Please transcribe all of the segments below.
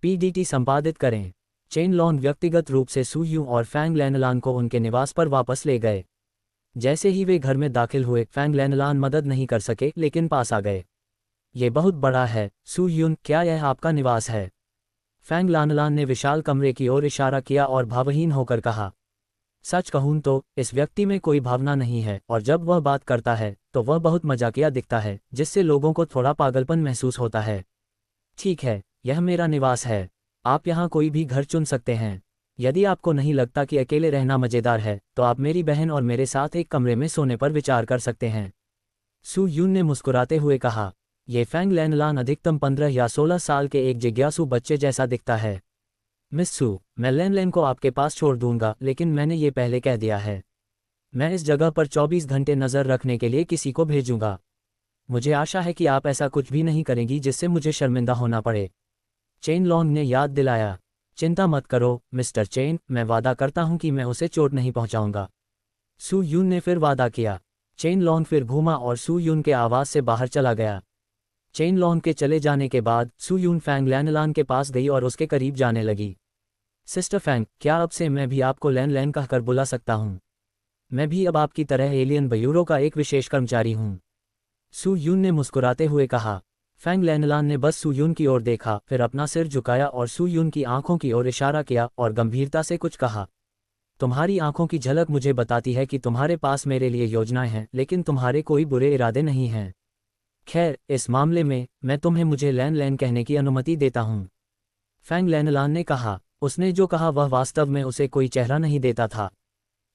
PDT संपादित करें। Chain long व्यक्तिगत रूप से सू यूं और फैंग लैनलान को उनके निवास पर वापस ले गए। जैसे ही वे घर में दाखिल हुए, फैंग लैनलान मदद नहीं कर सके लेकिन पास आ गए। ये बहुत बड़ा है, सू यून, क्या यह आपका निवास है? फैंग लैनलान ने विशाल कमरे की ओर इशारा किया और भावहीन होकर कहा, सच कहूं तो इस व्यक्ति में कोई भावना नहीं है, और जब वह बात करता है तो वह बहुत मजाकिया दिखता है, जिससे लोगों को थोड़ा पागलपन महसूस होता है। ठीक है, यह मेरा निवास है। आप यहाँ कोई भी घर चुन सकते हैं। यदि आपको नहीं लगता कि अकेले रहना मज़ेदार है, तो आप मेरी बहन और मेरे साथ एक कमरे में सोने पर विचार कर सकते हैं। सू यून ने मुस्कुराते हुए कहा। ये फैंग लैनलान अधिकतम 15 या 16 साल के एक जिज्ञासु बच्चे जैसा दिखता है। मिस सू, मैं लैनलैन को आपके पास छोड़ दूंगा, लेकिन मैंने ये पहले कह दिया है। मैं इस जगह पर 24 घंटे नज़र रखने के लिए किसी को भेजूंगा। मुझे आशा है कि आप ऐसा कुछ भी नहीं करेंगी जिससे मुझे शर्मिंदा होना पड़े। चेन लॉन्ग ने याद दिलाया। चिंता मत करो मिस्टर चेन, मैं वादा करता हूं कि मैं उसे चोट नहीं पहुंचाऊंगा। सू यून ने फिर वादा किया। चेन लॉन्ग फिर घूमा और सू यून के आवाज़ से बाहर चला गया। चेन लॉन्ग के चले जाने के बाद सू यून फैंग लैनलान के पास गई और उसके करीब जाने लगी। सिस्टर फैंग, क्या अब से मैं भी आपको लैन कहकर बुला सकता हूँ? मैं भी अब आपकी तरह एलियन ब्यूरो का एक विशेष कर्मचारी हूँ। सू यून ने मुस्कुराते हुए कहा। फैंग लैनलान ने बस सू यून की ओर देखा, फिर अपना सिर झुकाया और सू यून की आंखों की ओर इशारा किया और गंभीरता से कुछ कहा। तुम्हारी आंखों की झलक मुझे बताती है कि तुम्हारे पास मेरे लिए योजनाएं हैं, लेकिन तुम्हारे कोई बुरे इरादे नहीं हैं। खैर, इस मामले में मैं तुम्हें मुझे लैन कहने की अनुमति देता हूँ। फैंग लैनलान ने कहा। उसने जो कहा वह वास्तव में उसे कोई चेहरा नहीं देता था।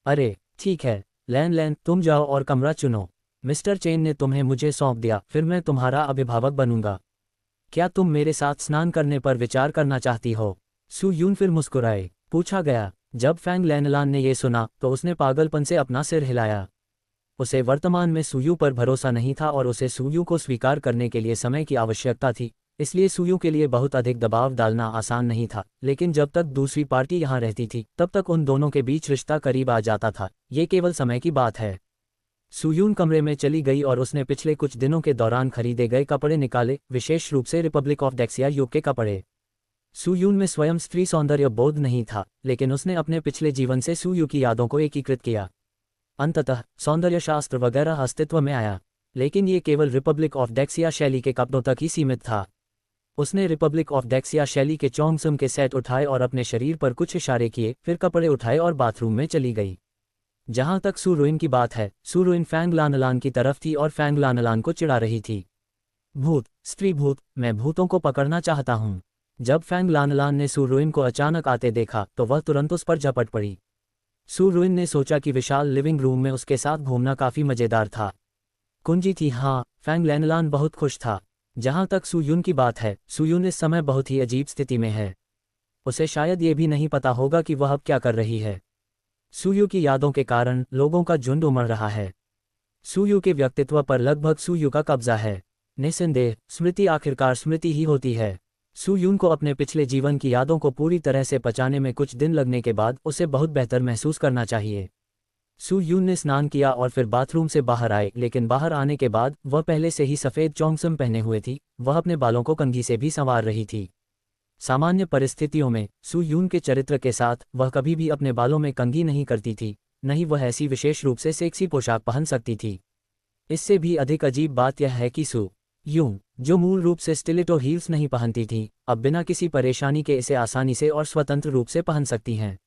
अरे ठीक है लैन, तुम जाओ और कमरा चुनो। मिस्टर चेन ने तुम्हें मुझे सौंप दिया, फिर मैं तुम्हारा अभिभावक बनूंगा। क्या तुम मेरे साथ स्नान करने पर विचार करना चाहती हो? सू यून फिर मुस्कुराए। पूछा गया। जब फैंग लैनलान ने यह सुना तो उसने पागलपन से अपना सिर हिलाया। उसे वर्तमान में सूयू पर भरोसा नहीं था और उसे सूयू को स्वीकार करने के लिए समय की आवश्यकता थी, इसलिए सूयू के लिए बहुत अधिक दबाव डालना आसान नहीं था। लेकिन जब तक दूसरी पार्टी यहाँ रहती थी तब तक उन दोनों के बीच रिश्ता करीब आ जाता था। ये केवल समय की बात है। सूयून कमरे में चली गई और उसने पिछले कुछ दिनों के दौरान खरीदे गए कपड़े निकाले, विशेष रूप से रिपब्लिक ऑफ डेक्सिया युग के कपड़े। सूयून में स्वयं स्त्री सौंदर्य बोध नहीं था, लेकिन उसने अपने पिछले जीवन से सूयू की यादों को एकीकृत किया। अंततः सौंदर्यशास्त्र वगैरह अस्तित्व में आया, लेकिन ये केवल रिपब्लिक ऑफ डेक्सिया शैली के कपड़ों तक ही सीमित था। उसने रिपब्लिक ऑफ डेक्सिया शैली के चोंगसम के सेट उठाए और अपने शरीर पर कुछ इशारे किए, फिर कपड़े उठाए और बाथरूम में चली गई। जहां तक सू रुइन की बात है, सू रुइन फैंग लानलान की तरफ थी और फैंग लानलान को चिढ़ा रही थी। भूत, स्त्री भूत, मैं भूतों को पकड़ना चाहता हूँ। जब फैंग लानलान ने सू रुइन को अचानक आते देखा तो वह तुरंत उस पर झपट पड़ी। सू रुइन ने सोचा कि विशाल लिविंग रूम में उसके साथ घूमना काफी मजेदार था। कुंजी थी हाँ, फैंग लैनलान बहुत खुश था। जहां तक सू यून की बात है, सू यून इस समय बहुत ही अजीब स्थिति में है। उसे शायद ये भी नहीं पता होगा कि वह अब क्या कर रही है। सूयू की यादों के कारण लोगों का झुंड उमड़ रहा है। सूयू के व्यक्तित्व पर लगभग सूयू का कब्जा है। निस्संदेह स्मृति आखिरकार स्मृति ही होती है। सू यून को अपने पिछले जीवन की यादों को पूरी तरह से पचाने में कुछ दिन लगने के बाद उसे बहुत बेहतर महसूस करना चाहिए। सू यून ने स्नान किया और फिर बाथरूम से बाहर आए, लेकिन बाहर आने के बाद वह पहले से ही सफ़ेद चोंगसम पहने हुए थी। वह अपने बालों को कंघी से भी संवार रही थी। सामान्य परिस्थितियों में सू यून के चरित्र के साथ वह कभी भी अपने बालों में कंघी नहीं करती थी, नहीं वह ऐसी विशेष रूप से सेक्सी पोशाक पहन सकती थी। इससे भी अधिक अजीब बात यह है कि सू यून, जो मूल रूप से स्टिलेटो हील्स नहीं पहनती थी, अब बिना किसी परेशानी के इसे आसानी से और स्वतंत्र रूप से पहन सकती हैं।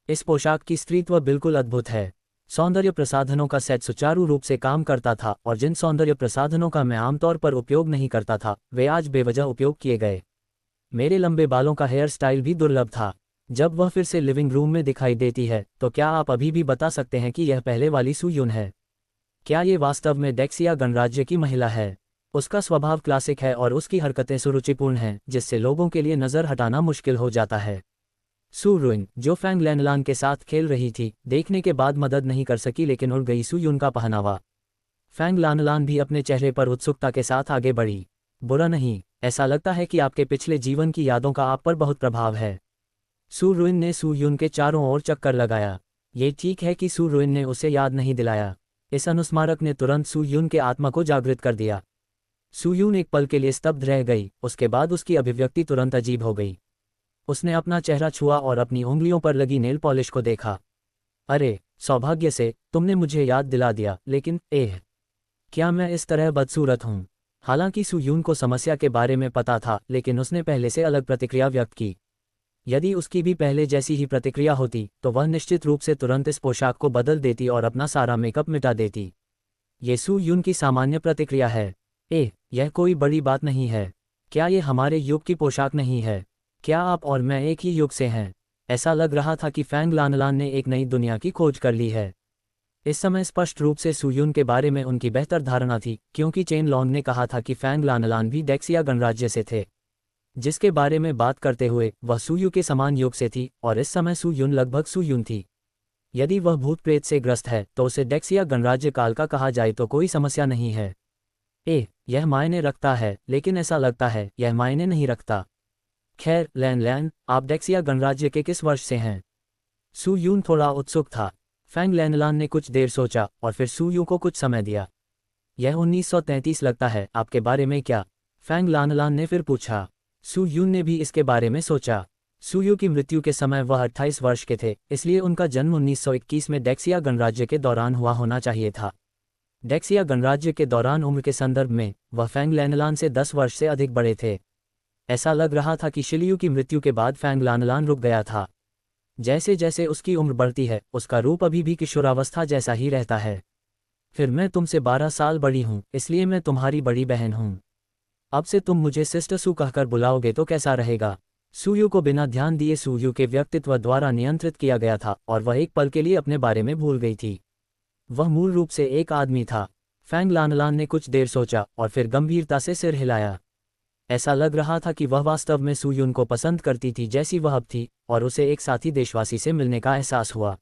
इस पोशाक की स्त्रीत्व बिल्कुल अद्भुत है। सौंदर्य प्रसाधनों का सेट सुचारू रूप से काम करता था और जिन सौंदर्य प्रसाधनों का मैं आमतौर पर उपयोग नहीं करता था, वे आज बेवजह उपयोग किए गए। मेरे लंबे बालों का हेयर स्टाइल भी दुर्लभ था। जब वह फिर से लिविंग रूम में दिखाई देती है तो क्या आप अभी भी बता सकते हैं कि यह पहले वाली सू यून है? क्या ये वास्तव में डेक्सिया गणराज्य की महिला है? उसका स्वभाव क्लासिक है और उसकी हरकतें सुरुचिपूर्ण हैं, जिससे लोगों के लिए नज़र हटाना मुश्किल हो जाता है। सू रुइन, जो फैंग लैनलान के साथ खेल रही थी, देखने के बाद मदद नहीं कर सकी, लेकिन उड़ गई सू यून का पहनावा। फैंग लैनलान भी अपने चेहरे पर उत्सुकता के साथ आगे बढ़ी। बुरा नहीं, ऐसा लगता है कि आपके पिछले जीवन की यादों का आप पर बहुत प्रभाव है। सू रुइन ने सू यून के चारों ओर चक्कर लगाया। ये ठीक है कि सू रुइन ने उसे याद नहीं दिलाया। इस अनुस्मारक ने तुरंत सू यून के आत्मा को जागृत कर दिया। सू यून एक पल के लिए स्तब्ध रह गई, उसके बाद उसकी अभिव्यक्ति तुरंत अजीब हो गई। उसने अपना चेहरा छुआ और अपनी उंगलियों पर लगी नेल पॉलिश को देखा। अरे, सौभाग्य से तुमने मुझे याद दिला दिया, लेकिन क्या मैं इस तरह बदसूरत हूँ? हालांकि सू यून को समस्या के बारे में पता था, लेकिन उसने पहले से अलग प्रतिक्रिया व्यक्त की। यदि उसकी भी पहले जैसी ही प्रतिक्रिया होती तो वह निश्चित रूप से तुरंत इस पोशाक को बदल देती और अपना सारा मेकअप मिटा देती। ये सू यून की सामान्य प्रतिक्रिया है। यह कोई बड़ी बात नहीं है। क्या ये हमारे युग की पोशाक नहीं है? क्या आप और मैं एक ही युग से हैं? ऐसा लग रहा था कि फैंग लानलान ने एक नई दुनिया की खोज कर ली है। इस समय स्पष्ट रूप से सू यून के बारे में उनकी बेहतर धारणा थी, क्योंकि चेन लॉन्ग ने कहा था कि फैंग लानलान भी डेक्सिया गणराज्य से थे, जिसके बारे में बात करते हुए वह सू यू के समान युग से थी, और इस समय सू यून लगभग सू यून थी। यदि वह भूत प्रेत से ग्रस्त है तो उसे डेक्सिया गणराज्य काल का कहा जाए तो कोई समस्या नहीं है। यह मायने रखता है, लेकिन ऐसा लगता है यह मायने नहीं रखता। खैर, लैन, आप डेक्सिया गणराज्य के किस वर्ष से हैं? सू यून थोड़ा उत्सुक था। फैंग लैनलान ने कुछ देर सोचा और फिर सू यू को कुछ समय दिया। यह 1933 लगता है, आपके बारे में क्या? फैंग लानलान ने फिर पूछा। सू यून ने भी इसके बारे में सोचा। सू यू की मृत्यु के समय वह 28 वर्ष के थे, इसलिए उनका जन्म 1921 में डेक्सिया गणराज्य के दौरान हुआ होना चाहिए था। डेक्सिया गणराज्य के दौरान उम्र के संदर्भ में वह फैंग लैनलान से 10 वर्ष से अधिक बड़े थे। ऐसा लग रहा था कि शिलियू की मृत्यु के बाद फैंग लानलान रुक गया था। जैसे जैसे उसकी उम्र बढ़ती है उसका रूप अभी भी किशोरावस्था जैसा ही रहता है। फिर मैं तुमसे 12 साल बड़ी हूँ, इसलिए मैं तुम्हारी बड़ी बहन हूँ। अब से तुम मुझे सिस्टर सू कहकर बुलाओगे तो कैसा रहेगा? सू यू को बिना ध्यान दिए सू यू के व्यक्तित्व द्वारा नियंत्रित किया गया था और वह एक पल के लिए अपने बारे में भूल गई थी। वह मूल रूप से एक आदमी था। फैंग लानलान ने कुछ देर सोचा और फिर गंभीरता से सिर हिलाया। ऐसा लग रहा था कि वह वास्तव में सू यून को पसंद करती थी जैसी वह अब थी, और उसे एक साथी देशवासी से मिलने का एहसास हुआ।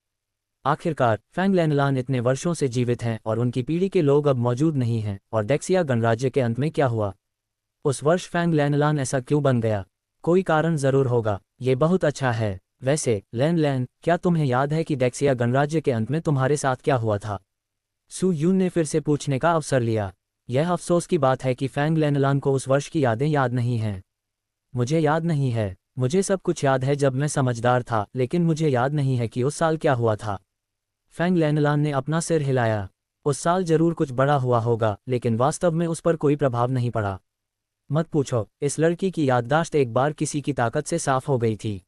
आखिरकार फैंग लैनलान इतने वर्षों से जीवित हैं और उनकी पीढ़ी के लोग अब मौजूद नहीं हैं, और डेक्सिया गणराज्य के अंत में क्या हुआ? उस वर्ष फैंग लैनलान ऐसा क्यों बन गया? कोई कारण जरूर होगा। ये बहुत अच्छा है। वैसे लैन, क्या तुम्हें याद है कि डेक्सिया गणराज्य के अंत में तुम्हारे साथ क्या हुआ था? सू यून ने फिर से पूछने का अवसर लिया। यह अफसोस की बात है कि फैंग लैनलान को उस वर्ष की यादें याद नहीं हैं। मुझे याद नहीं है। मुझे सब कुछ याद है जब मैं समझदार था, लेकिन मुझे याद नहीं है कि उस साल क्या हुआ था। फैंग लैनलान ने अपना सिर हिलाया। उस साल जरूर कुछ बड़ा हुआ होगा, लेकिन वास्तव में उस पर कोई प्रभाव नहीं पड़ा। मत पूछो, इस लड़की की याददाश्त एक बार किसी की ताकत से साफ हो गई थी।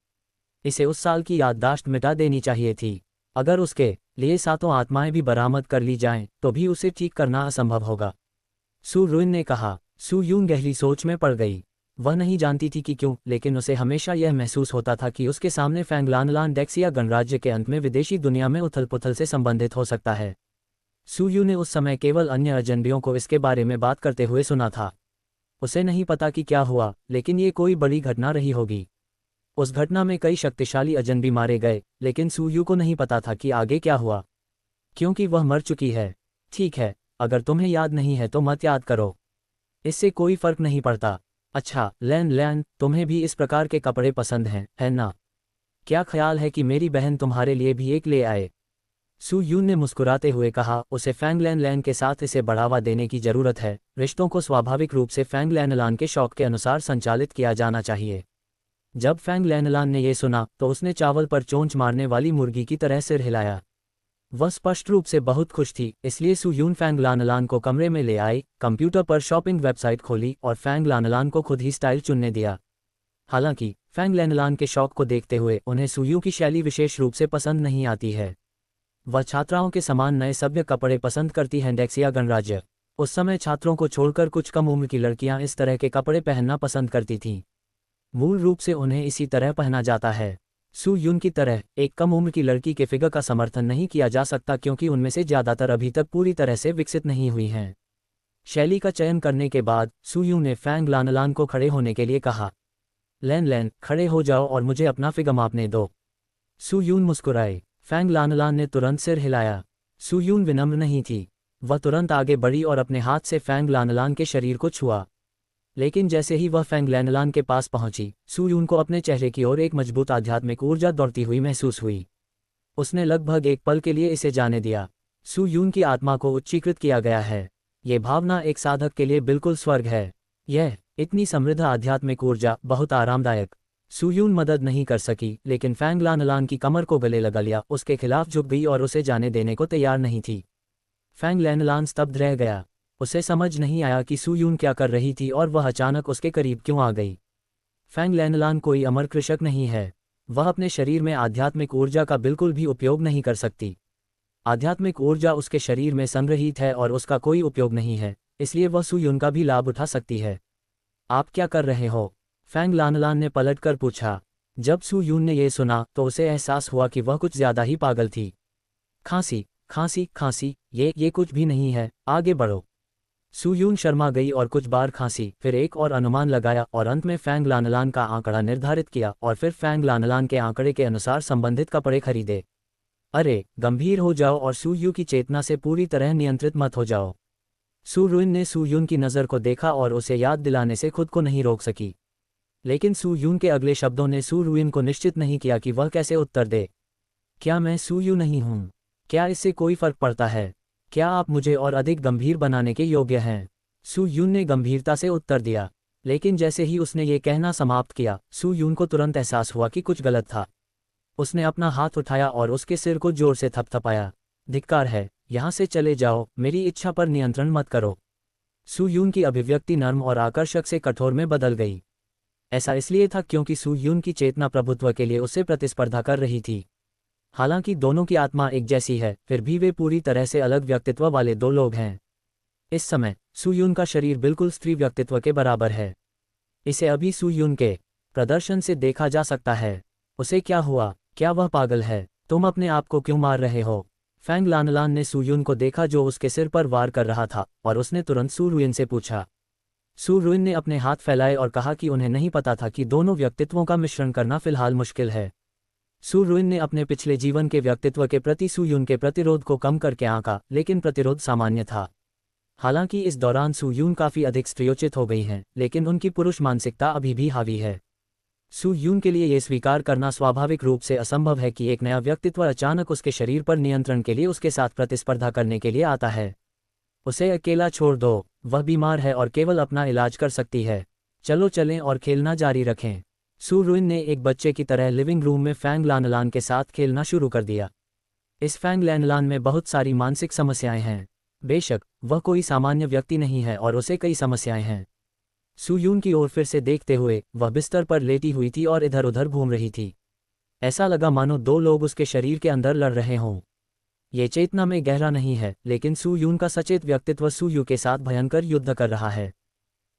इसे उस साल की याददाश्त मिटा देनी चाहिए थी। अगर उसके लिए 7 आत्माएं भी बरामद कर ली जाएं, तो भी उसे ठीक करना असंभव होगा। सू रुइन ने कहा। सू यून गहरी सोच में पड़ गई। वह नहीं जानती थी कि क्यों, लेकिन उसे हमेशा यह महसूस होता था कि उसके सामने फैंग लानलान डेक्सिया गणराज्य के अंत में विदेशी दुनिया में उथल पुथल से संबंधित हो सकता है। सू यू ने उस समय केवल अन्य अजनबियों को इसके बारे में बात करते हुए सुना था। उसे नहीं पता कि क्या हुआ, लेकिन ये कोई बड़ी घटना रही होगी। उस घटना में कई शक्तिशाली अजनबी मारे गए, लेकिन सू यू को नहीं पता था कि आगे क्या हुआ, क्योंकि वह मर चुकी है। ठीक है, अगर तुम्हें याद नहीं है तो मत याद करो, इससे कोई फर्क नहीं पड़ता। अच्छा लैन, तुम्हें भी इस प्रकार के कपड़े पसंद हैं, है ना? क्या ख्याल है कि मेरी बहन तुम्हारे लिए भी एक ले आए? सू यून ने मुस्कुराते हुए कहा। उसे फैंग लैन के साथ इसे बढ़ावा देने की जरूरत है। रिश्तों को स्वाभाविक रूप से फैंग लैनलान के शौक के अनुसार संचालित किया जाना चाहिए। जब फैंग लैनलान ने यह सुना तो उसने चावल पर चोंच मारने वाली मुर्गी की तरह सिर हिलाया। वह स्पष्ट रूप से बहुत खुश थी, इसलिए सू यून फैंग लानलान को कमरे में ले आई, कंप्यूटर पर शॉपिंग वेबसाइट खोली और फैंग लानलान को खुद ही स्टाइल चुनने दिया। हालांकि फैंग लैनलान के शौक को देखते हुए उन्हें सू यू की शैली विशेष रूप से पसंद नहीं आती है। वह छात्राओं के समान नए सभ्य कपड़े पसंद करती है। डेक्सिया गणराज्य उस समय छात्रों को छोड़कर कुछ कम उम्र की लड़कियां इस तरह के कपड़े पहनना पसंद करती थीं। मूल रूप से उन्हें इसी तरह पहना जाता है। सू यून की तरह एक कम उम्र की लड़की के फिगर का समर्थन नहीं किया जा सकता, क्योंकि उनमें से ज़्यादातर अभी तक पूरी तरह से विकसित नहीं हुई हैं। शैली का चयन करने के बाद सू यून ने फैंग लानलान को खड़े होने के लिए कहा। लैन, खड़े हो जाओ और मुझे अपना फिगर मापने दो। सू यून मुस्कुराए। फैंग लानलान ने तुरंत सिर हिलाया। सू यून विनम्र नहीं थी। वह तुरंत आगे बढ़ी और अपने हाथ से फैंग लानलान के शरीर को छुआ। लेकिन जैसे ही वह फैंग लैनलान के पास पहुंची, सू यून को अपने चेहरे की ओर एक मजबूत आध्यात्मिक ऊर्जा दौड़ती हुई महसूस हुई। उसने लगभग एक पल के लिए इसे जाने दिया। सू यून की आत्मा को उच्चीकृत किया गया है। ये भावना एक साधक के लिए बिल्कुल स्वर्ग है। यह इतनी समृद्ध आध्यात्मिक ऊर्जा बहुत आरामदायक सू यून मदद नहीं कर सकी, लेकिन फैंग लानलान की कमर को गले लगा लिया, उसके खिलाफ झुक गई और उसे जाने देने को तैयार नहीं थी। फैंग लानलान स्तब्ध रह गया। उसे समझ नहीं आया कि सू यून क्या कर रही थी और वह अचानक उसके करीब क्यों आ गई। फैंग लानलान कोई अमर कृषक नहीं है। वह अपने शरीर में आध्यात्मिक ऊर्जा का बिल्कुल भी उपयोग नहीं कर सकती। आध्यात्मिक ऊर्जा उसके शरीर में संग्रहित है और उसका कोई उपयोग नहीं है, इसलिए वह सू यून का भी लाभ उठा सकती है। आप क्या कर रहे हो? फैंग लानलान ने पलटकर पूछा। जब सू यून ने यह सुना तो उसे एहसास हुआ कि वह कुछ ज्यादा ही पागल थी। खांसी खांसी खांसी, ये कुछ भी नहीं है, आगे बढ़ो। सू यून शर्मा गई और कुछ बार खांसी, फिर एक और अनुमान लगाया और अंत में फैंग लानलान का आंकड़ा निर्धारित किया और फिर फैंग लानलान के आंकड़े के अनुसार संबंधित कपड़े खरीदे। अरे, गंभीर हो जाओ और सू यू की चेतना से पूरी तरह नियंत्रित मत हो जाओ। सू रुइन ने सू यून की नज़र को देखा और उसे याद दिलाने से खुद को नहीं रोक सकी। लेकिन सू यून के अगले शब्दों ने सू रुइन को निश्चित नहीं किया कि वह कैसे उत्तर दे। क्या मैं सू यू नहीं हूँ? क्या इससे कोई फर्क पड़ता है? क्या आप मुझे और अधिक गंभीर बनाने के योग्य हैं? सू यून ने गंभीरता से उत्तर दिया। लेकिन जैसे ही उसने ये कहना समाप्त किया, सू यून को तुरंत एहसास हुआ कि कुछ गलत था। उसने अपना हाथ उठाया और उसके सिर को जोर से थपथपाया। धिक्कार है, यहाँ से चले जाओ, मेरी इच्छा पर नियंत्रण मत करो। सू यून की अभिव्यक्ति नर्म और आकर्षक से कठोर में बदल गई। ऐसा इसलिए था क्योंकि सू यून की चेतना प्रभुत्व के लिए उससे प्रतिस्पर्धा कर रही थी। हालांकि दोनों की आत्मा एक जैसी है, फिर भी वे पूरी तरह से अलग व्यक्तित्व वाले दो लोग हैं। इस समय सू यून का शरीर बिल्कुल स्त्री व्यक्तित्व के बराबर है। इसे अभी सू यून के प्रदर्शन से देखा जा सकता है। उसे क्या हुआ? क्या वह पागल है? तुम अपने आप को क्यों मार रहे हो? फैंग लानलान ने सू यून को देखा जो उसके सिर पर वार कर रहा था, और उसने तुरंत सू रुइन से पूछा। सू रुइन ने अपने हाथ फैलाए और कहा कि उन्हें नहीं पता था कि दोनों व्यक्तित्वों का मिश्रण करना फिलहाल मुश्किल है। सू रुइन ने अपने पिछले जीवन के व्यक्तित्व के प्रति सू यून के प्रतिरोध को कम करके आंका, लेकिन प्रतिरोध सामान्य था। हालांकि इस दौरान सू यून काफी अधिक स्त्रियोचित हो गई हैं, लेकिन उनकी पुरुष मानसिकता अभी भी हावी है। सू यून के लिए यह स्वीकार करना स्वाभाविक रूप से असंभव है कि एक नया व्यक्तित्व अचानक उसके शरीर पर नियंत्रण के लिए उसके साथ प्रतिस्पर्धा करने के लिए आता है। उसे अकेला छोड़ दो, वह बीमार है और केवल अपना इलाज कर सकती है। चलो चलें और खेलना जारी रखें। सू रुइन ने एक बच्चे की तरह लिविंग रूम में फैंग लानलान के साथ खेलना शुरू कर दिया। इस फैंग लानलान में बहुत सारी मानसिक समस्याएं हैं। बेशक वह कोई सामान्य व्यक्ति नहीं है और उसे कई समस्याएं हैं। सू यून की ओर फिर से देखते हुए वह बिस्तर पर लेटी हुई थी और इधर उधर घूम रही थी। ऐसा लगा मानो दो लोग उसके शरीर के अंदर लड़ रहे हों। ये चेतना में गहरा नहीं है, लेकिन सू यून का सचेत व्यक्तित्व सू यू के साथ भयंकर युद्ध कर रहा है।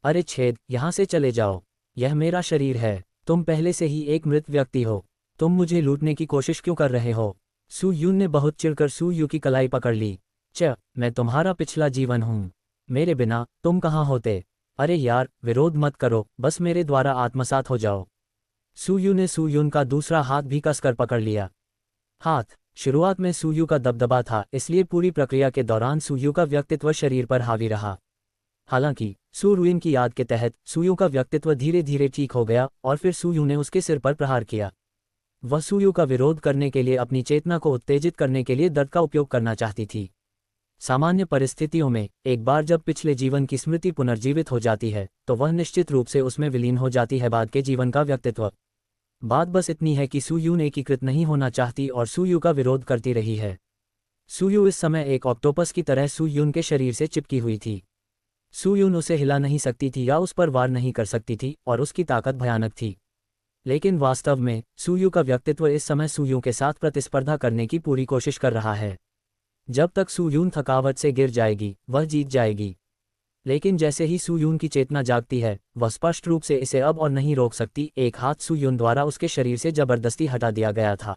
अरे छेद, यहाँ से चले जाओ, यह मेरा शरीर है। तुम पहले से ही एक मृत व्यक्ति हो। तुम मुझे लूटने की कोशिश क्यों कर रहे हो? सू यून ने बहुत चिढ़कर सू यू की कलाई पकड़ ली। मैं तुम्हारा पिछला जीवन हूँ। मेरे बिना तुम कहाँ होते? अरे यार, विरोध मत करो, बस मेरे द्वारा आत्मसात हो जाओ। सू यू ने सू यून का दूसरा हाथ भी कसकर पकड़ लिया। हाथ शुरुआत में सू यू का दबदबा था, इसलिए पूरी प्रक्रिया के दौरान सू यू का व्यक्तित्व शरीर पर हावी रहा। हालांकि सू रुइन की याद के तहत सू यू का व्यक्तित्व धीरे धीरे ठीक हो गया और फिर सू यू ने उसके सिर पर प्रहार किया। वह सू यू का विरोध करने के लिए अपनी चेतना को उत्तेजित करने के लिए दर्द का उपयोग करना चाहती थी। सामान्य परिस्थितियों में एक बार जब पिछले जीवन की स्मृति पुनर्जीवित हो जाती है तो वह निश्चित रूप से उसमें विलीन हो जाती है बाद के जीवन का व्यक्तित्व। बात बस इतनी है कि सू यून एकीकृत नहीं होना चाहती और सू यू का विरोध करती रही है। सू यू इस समय एक ऑक्टोपस की तरह सू यून के शरीर से चिपकी हुई थी। सू यून उसे हिला नहीं सकती थी या उस पर वार नहीं कर सकती थी और उसकी ताकत भयानक थी। लेकिन वास्तव में सू यू का व्यक्तित्व इस समय सू यू के साथ प्रतिस्पर्धा करने की पूरी कोशिश कर रहा है। जब तक सू यून थकावट से गिर जाएगी, वह जीत जाएगी। लेकिन जैसे ही सू यून की चेतना जागती है, वह स्पष्ट रूप से इसे अब और नहीं रोक सकती। एक हाथ सू यून द्वारा उसके शरीर से जबरदस्ती हटा दिया गया था।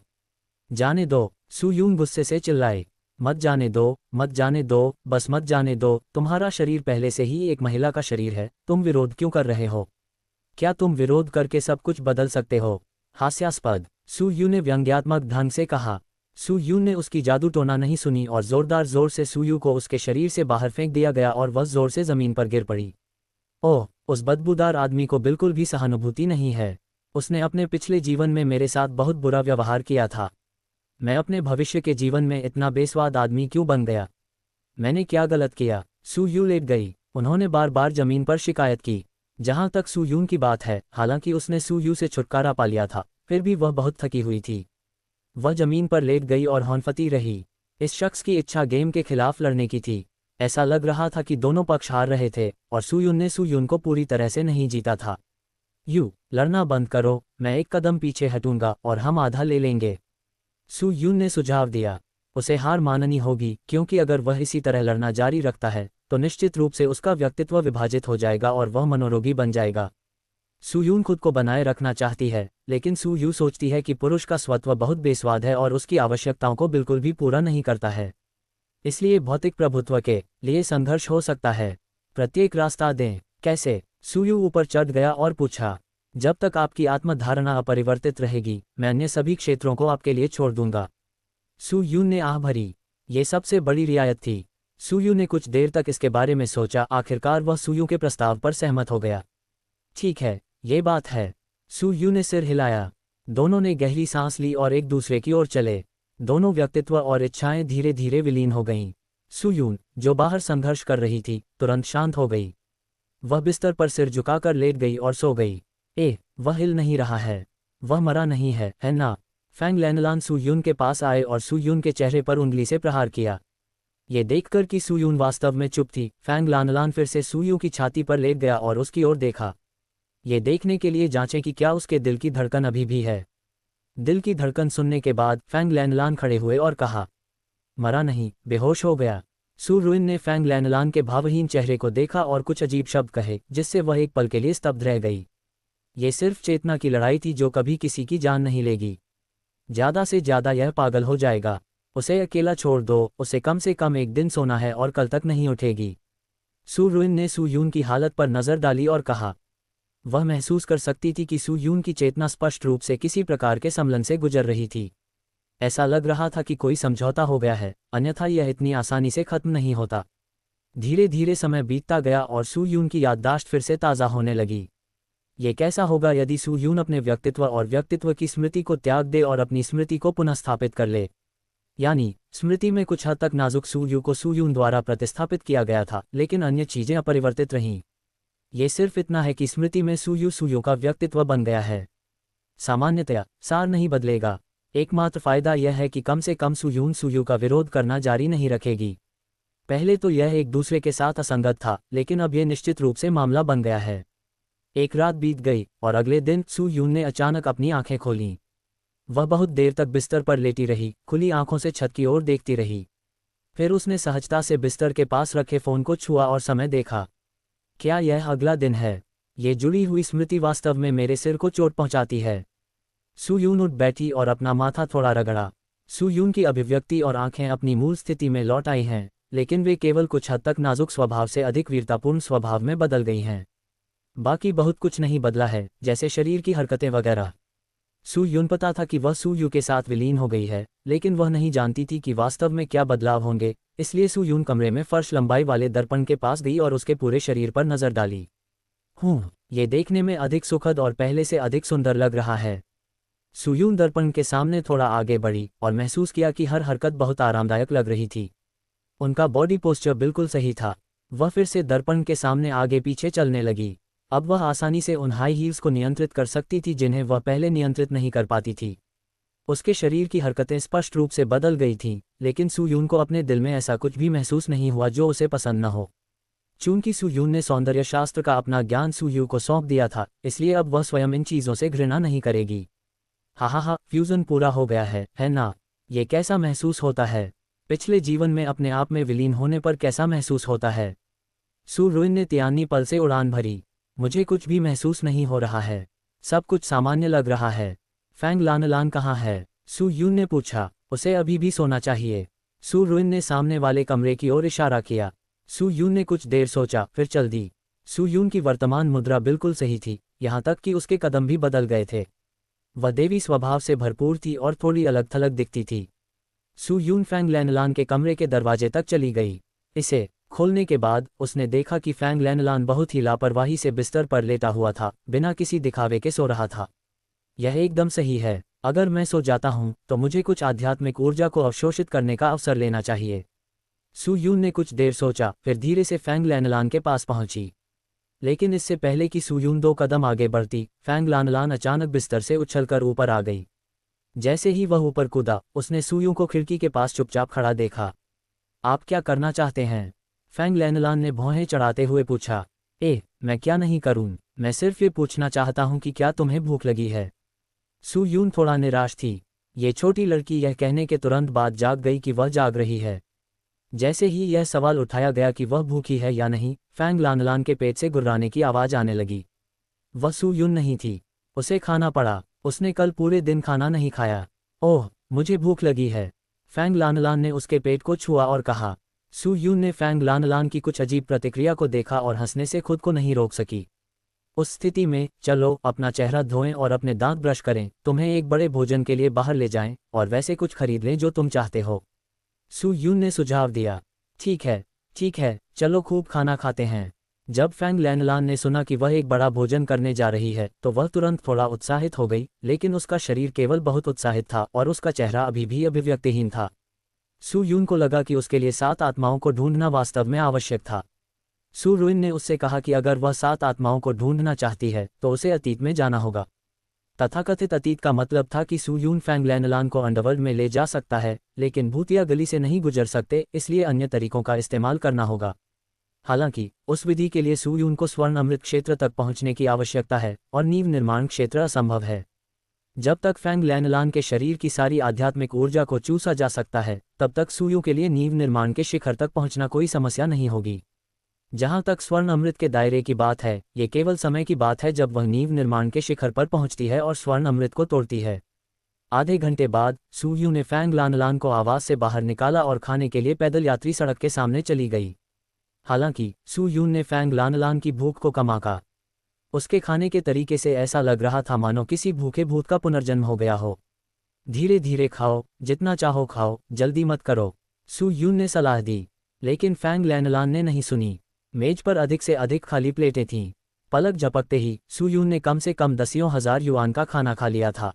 जाने दो, सू यून गुस्से से चिल्लाए। मत जाने दो, मत जाने दो, बस मत जाने दो। तुम्हारा शरीर पहले से ही एक महिला का शरीर है, तुम विरोध क्यों कर रहे हो? क्या तुम विरोध करके सब कुछ बदल सकते हो? हास्यास्पद, सू यू ने व्यंग्यात्मक ढंग से कहा। सू यू ने उसकी जादू टोना नहीं सुनी और जोरदार जोर से सू यू को उसके शरीर से बाहर फेंक दिया गया और वह जोर से जमीन पर गिर पड़ी। ओह, उस बदबूदार आदमी को बिल्कुल भी सहानुभूति नहीं है। उसने अपने पिछले जीवन में मेरे साथ बहुत बुरा व्यवहार किया था। मैं अपने भविष्य के जीवन में इतना बेस्वाद आदमी क्यों बन गया? मैंने क्या गलत किया? सू यू लेट गई। उन्होंने बार बार जमीन पर शिकायत की। जहां तक सू यून की बात है, हालांकि उसने सू यू से छुटकारा पा लिया था, फिर भी वह बहुत थकी हुई थी। वह जमीन पर लेट गई और हौंफती रही। इस शख्स की इच्छा गेम के खिलाफ लड़ने की थी। ऐसा लग रहा था कि दोनों पक्ष हार रहे थे और सू यून ने सू यून को पूरी तरह से नहीं जीता था। लड़ना बंद करो, मैं एक कदम पीछे हटूंगा और हम आधा ले लेंगे, सू यून ने सुझाव दिया। उसे हार माननी होगी, क्योंकि अगर वह इसी तरह लड़ना जारी रखता है तो निश्चित रूप से उसका व्यक्तित्व विभाजित हो जाएगा और वह मनोरोगी बन जाएगा। सू यून खुद को बनाए रखना चाहती है, लेकिन सू यू सोचती है कि पुरुष का स्वत्व बहुत बेस्वाद है और उसकी आवश्यकताओं को बिल्कुल भी पूरा नहीं करता है। इसलिए भौतिक प्रभुत्व के लिए संघर्ष हो सकता है। प्रत्येक रास्ता दें। कैसे? सू यू ऊपर चढ़ गया और पूछा। जब तक आपकी आत्मधारणा अपरिवर्तित रहेगी, मैं अन्य सभी क्षेत्रों को आपके लिए छोड़ दूंगा। सू यून ने आह भरी। ये सबसे बड़ी रियायत थी। सू यू ने कुछ देर तक इसके बारे में सोचा। आखिरकार वह सू यू के प्रस्ताव पर सहमत हो गया। ठीक है, ये बात है। सू यू ने सिर हिलाया। दोनों ने गहरी सांस ली और एक दूसरे की ओर चले। दोनों व्यक्तित्व और इच्छाएं धीरे धीरे विलीन हो गईं। सू यून, जो बाहर संघर्ष कर रही थी, तुरंत शांत हो गई। वह बिस्तर पर सिर झुकाकर लेट गई और सो गई। वह हिल नहीं रहा है। वह मरा नहीं है ना? फैंग लैनलान सू यून के पास आए और सू यून के चेहरे पर उंगली से प्रहार किया। ये देखकर कि सू यून वास्तव में चुप थी, फैंग लैनलान फिर से सू यून की छाती पर लेट गया और उसकी ओर देखा। ये देखने के लिए जांचें कि क्या उसके दिल की धड़कन अभी भी है। दिल की धड़कन सुनने के बाद फैंग लैनलान खड़े हुए और कहा, मरा नहीं, बेहोश हो गया। सू रुइन ने फैंग लैनलान के भावहीन चेहरे को देखा और कुछ अजीब शब्द कहे, जिससे वह एक पल के लिए स्तब्ध रह गई। ये सिर्फ चेतना की लड़ाई थी जो कभी किसी की जान नहीं लेगी। ज़्यादा से ज़्यादा यह पागल हो जाएगा। उसे अकेला छोड़ दो, उसे कम से कम एक दिन सोना है और कल तक नहीं उठेगी। सू रुइन ने सू यून की हालत पर नज़र डाली और कहा। वह महसूस कर सकती थी कि सू यून की चेतना स्पष्ट रूप से किसी प्रकार के सम्लन से गुजर रही थी। ऐसा लग रहा था कि कोई समझौता हो गया है, अन्यथा यह इतनी आसानी से खत्म नहीं होता। धीरे धीरे समय बीतता गया और सू यून की याददाश्त फिर से ताज़ा होने लगी। ये कैसा होगा यदि सू यून अपने व्यक्तित्व और व्यक्तित्व की स्मृति को त्याग दे और अपनी स्मृति को पुनः स्थापित कर ले। यानी स्मृति में कुछ हद तक नाजुक सू यू को सू यून द्वारा प्रतिस्थापित किया गया था, लेकिन अन्य चीज़ें अपरिवर्तित रहीं। ये सिर्फ इतना है कि स्मृति में सू यू का व्यक्तित्व बन गया है। सामान्यतया सार नहीं बदलेगा। एकमात्र फायदा यह है कि कम से कम सू यू का विरोध करना जारी नहीं रखेगी। पहले तो यह एक दूसरे के साथ असंगत था, लेकिन अब यह निश्चित रूप से मामला बन गया है। एक रात बीत गई और अगले दिन सू यून ने अचानक अपनी आंखें खोलीं। वह बहुत देर तक बिस्तर पर लेटी रही, खुली आंखों से छत की ओर देखती रही। फिर उसने सहजता से बिस्तर के पास रखे फ़ोन को छुआ और समय देखा। क्या यह अगला दिन है? ये जुड़ी हुई स्मृति वास्तव में मेरे सिर को चोट पहुंचाती है। सू यून उठ बैठी और अपना माथा थोड़ा रगड़ा। सू यून की अभिव्यक्ति और आंखें अपनी मूल स्थिति में लौट आई हैं, लेकिन वे केवल कुछ हद तक नाजुक स्वभाव से अधिक वीरतापूर्ण स्वभाव में बदल गई हैं। बाकी बहुत कुछ नहीं बदला है, जैसे शरीर की हरकतें वगैरह। सू यून पता था कि वह सू यू के साथ विलीन हो गई है, लेकिन वह नहीं जानती थी कि वास्तव में क्या बदलाव होंगे। इसलिए सू यून कमरे में फर्श लंबाई वाले दर्पण के पास गई और उसके पूरे शरीर पर नजर डाली। ये देखने में अधिक सुखद और पहले से अधिक सुंदर लग रहा है। सू यून दर्पण के सामने थोड़ा आगे बढ़ी और महसूस किया कि हर हरकत बहुत आरामदायक लग रही थी। उनका बॉडी पोस्चर बिल्कुल सही था। वह फिर से दर्पण के सामने आगे पीछे चलने लगी। अब वह आसानी से उन हाई हील्स को नियंत्रित कर सकती थी जिन्हें वह पहले नियंत्रित नहीं कर पाती थी। उसके शरीर की हरकतें स्पष्ट रूप से बदल गई थीं, लेकिन सू यून को अपने दिल में ऐसा कुछ भी महसूस नहीं हुआ जो उसे पसंद न हो। चूंकि सू यून ने सौंदर्य शास्त्र का अपना ज्ञान सू यू को सौंप दिया था, इसलिए अब वह स्वयं इन चीज़ों से घृणा नहीं करेगी। हा, फ्यूजन पूरा हो गया है ना? ये कैसा महसूस होता है? पिछले जीवन में अपने आप में विलीन होने पर कैसा महसूस होता है? सू रुइन ने तियानी पल से उड़ान भरी। मुझे कुछ भी महसूस नहीं हो रहा है। सब कुछ सामान्य लग रहा है। फैंग लानलान कहाँ है? सू यून ने पूछा। उसे अभी भी सोना चाहिए। सू रुइन ने सामने वाले कमरे की ओर इशारा किया। सू यून ने कुछ देर सोचा, फिर चल दी। सू यून की वर्तमान मुद्रा बिल्कुल सही थी, यहाँ तक कि उसके कदम भी बदल गए थे। वह देवी स्वभाव से भरपूर थी और थोड़ी अलग थलग दिखती थी। सू यून फैंग लैनलान के कमरे के दरवाजे तक चली गई। इसे खोलने के बाद उसने देखा कि फैंग लैनलान बहुत ही लापरवाही से बिस्तर पर लेटा हुआ था, बिना किसी दिखावे के सो रहा था। यह एकदम सही है। अगर मैं सो जाता हूं तो मुझे कुछ आध्यात्मिक ऊर्जा को अवशोषित करने का अवसर लेना चाहिए। सू यून ने कुछ देर सोचा, फिर धीरे से फैंग लैनलान के पास पहुंची। लेकिन इससे पहले कि सूयून 2 कदम आगे बढ़ती, फैंग लानलान अचानक बिस्तर से उछलकर ऊपर आ गई। जैसे ही वह ऊपर कूदा, उसने सूयून को खिड़की के पास चुपचाप खड़ा देखा। आप क्या करना चाहते हैं? फैंग लानलान ने भौहें चढ़ाते हुए पूछा। मैं क्या नहीं करूं, मैं सिर्फ ये पूछना चाहता हूं कि क्या तुम्हें भूख लगी है। सूयून थोड़ा निराश थी। ये छोटी लड़की यह कहने के तुरंत बाद जाग गई कि वह जाग रही है। जैसे ही यह सवाल उठाया गया कि वह भूखी है या नहीं, फैंग लानलान के पेट से गुर्राने की आवाज़ आने लगी। वह सूयून नहीं थी। उसे खाना पड़ा। उसने कल पूरे दिन खाना नहीं खाया। ओह, मुझे भूख लगी है। फैंग लानलान ने उसके पेट को छुआ और कहा। सूयून ने फैंग लानलान की कुछ अजीब प्रतिक्रिया को देखा और हंसने से खुद को नहीं रोक सकी। उस स्थिति में, चलो अपना चेहरा धोएं और अपने दांत ब्रश करें, तुम्हें एक बड़े भोजन के लिए बाहर ले जाएं और वैसे कुछ खरीद लें जो तुम चाहते हो। सूयून ने सुझाव दिया। ठीक है, चलो खूब खाना खाते हैं। जब फैंग लानलान ने सुना कि वह एक बड़ा भोजन करने जा रही है तो वह तुरंत थोड़ा उत्साहित हो गई, लेकिन उसका शरीर केवल बहुत उत्साहित था और उसका चेहरा अभी भी अभिव्यक्तिहीन था। सूयून को लगा कि उसके लिए 7 आत्माओं को ढूंढना वास्तव में आवश्यक था। सूरुइन ने उससे कहा कि अगर वह 7 आत्माओं को ढूंढना चाहती है तो उसे अतीत में जाना होगा। तथाकथित अतीत का मतलब था कि सूयून फैंग लानलान को अंडरवर्ल्ड में ले जा सकता है, लेकिन भूतिया गली से नहीं गुजर सकते, इसलिए अन्य तरीकों का इस्तेमाल करना होगा। हालांकि उस विधि के लिए सूयून को स्वर्ण अमृत क्षेत्र तक पहुंचने की आवश्यकता है और नींव निर्माण क्षेत्र असंभव है। जब तक फैंग लानलान के शरीर की सारी आध्यात्मिक ऊर्जा को चूसा जा सकता है, तब तक सूयू के लिए नींव निर्माण के शिखर तक पहुंचना कोई समस्या नहीं होगी। जहां तक स्वर्ण अमृत के दायरे की बात है, ये केवल समय की बात है जब वह नींव निर्माण के शिखर पर पहुंचती है और स्वर्ण अमृत को तोड़ती है। आधे घंटे बाद सूयू ने फैंग लानलान को आवाज से बाहर निकाला और खाने के लिए पैदल यात्री सड़क के सामने चली गई। हालांकि सूयून ने फैंग लानलान की भूख को कम आंका। उसके खाने के तरीके से ऐसा लग रहा था मानो किसी भूखे भूत का पुनर्जन्म हो गया हो। धीरे धीरे खाओ, जितना चाहो खाओ, जल्दी मत करो, सूयून ने सलाह दी। लेकिन फैंग लानलान ने नहीं सुनी। मेज पर अधिक से अधिक खाली प्लेटें थीं। पलक झपकते ही सूयून ने कम से कम 10,000 युआन का खाना खा लिया था।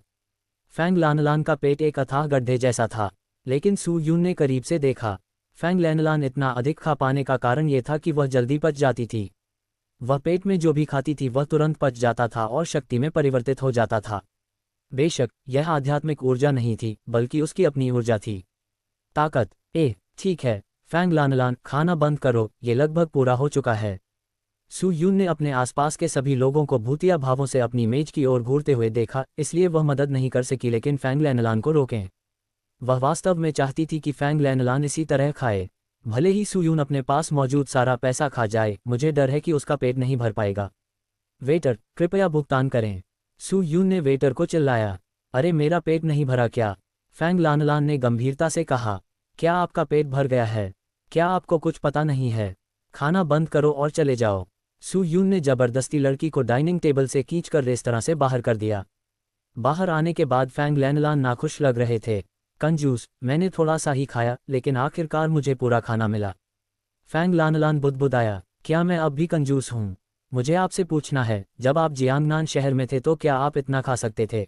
फैंग लानलान का पेट एक अथाह गड्ढे जैसा था, लेकिन सूयून ने करीब से देखा। फैंग लानलान इतना अधिक खा पाने का कारण यह था कि वह जल्दी पच जाती थी। वह पेट में जो भी खाती थी वह तुरंत पच जाता था और शक्ति में परिवर्तित हो जाता था। बेशक यह आध्यात्मिक ऊर्जा नहीं थी, बल्कि उसकी अपनी ऊर्जा थी। ताकत। ठीक है फैंग लानलान, खाना बंद करो, ये लगभग पूरा हो चुका है। सूयून ने अपने आसपास के सभी लोगों को भूतिया भावों से अपनी मेज की ओर घूरते हुए देखा, इसलिए वह मदद नहीं कर सकी, लेकिन फैंग लानलान को रोकें। वह वास्तव में चाहती थी कि फैंग लानलान इसी तरह खाए। भले ही सूयून अपने पास मौजूद सारा पैसा खा जाए, मुझे डर है कि उसका पेट नहीं भर पाएगा। वेटर, कृपया भुगतान करें। सूयून ने वेटर को चिल्लाया। अरे मेरा पेट नहीं भरा क्या? फैंग लानलान ने गंभीरता से कहा। क्या आपका पेट भर गया है? क्या आपको कुछ पता नहीं है? खाना बंद करो और चले जाओ। सूयून ने जबरदस्ती लड़की को डाइनिंग टेबल से खींचकर रेस्तरां से बाहर कर दिया। बाहर आने के बाद फैंग लानलान नाखुश लग रहे थे। कंजूस, मैंने थोड़ा सा ही खाया, लेकिन आखिरकार मुझे पूरा खाना मिला। फैंग लानलान बुदबुदाया। क्या मैं अब भी कंजूस हूँ? मुझे आपसे पूछना है, जब आप जियांगनान शहर में थे तो क्या आप इतना खा सकते थे?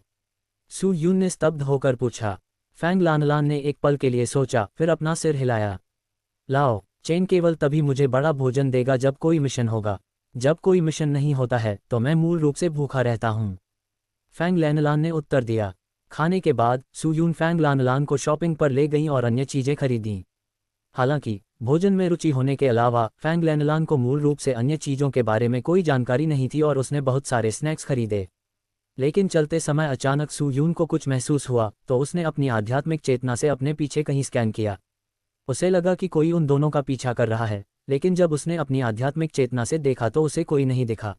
सूयून ने स्तब्ध होकर पूछा। फैंग लानलान ने एक पल के लिए सोचा, फिर अपना सिर हिलाया। लाओ, चेन केवल तभी मुझे बड़ा भोजन देगा जब कोई मिशन होगा। जब कोई मिशन नहीं होता है तो मैं मूल रूप से भूखा रहता हूँ। फैंग लानलान ने उत्तर दिया। खाने के बाद सूयून फैंग लानलान को शॉपिंग पर ले गईं और अन्य चीज़ें खरीदीं। हालांकि भोजन में रुचि होने के अलावा फैंग लानलान को मूल रूप से अन्य चीज़ों के बारे में कोई जानकारी नहीं थी और उसने बहुत सारे स्नैक्स खरीदे। लेकिन चलते समय अचानक सूयून को कुछ महसूस हुआ, तो उसने अपनी आध्यात्मिक चेतना से अपने पीछे कहीं स्कैन किया। उसे लगा कि कोई उन दोनों का पीछा कर रहा है, लेकिन जब उसने अपनी आध्यात्मिक चेतना से देखा तो उसे कोई नहीं दिखा।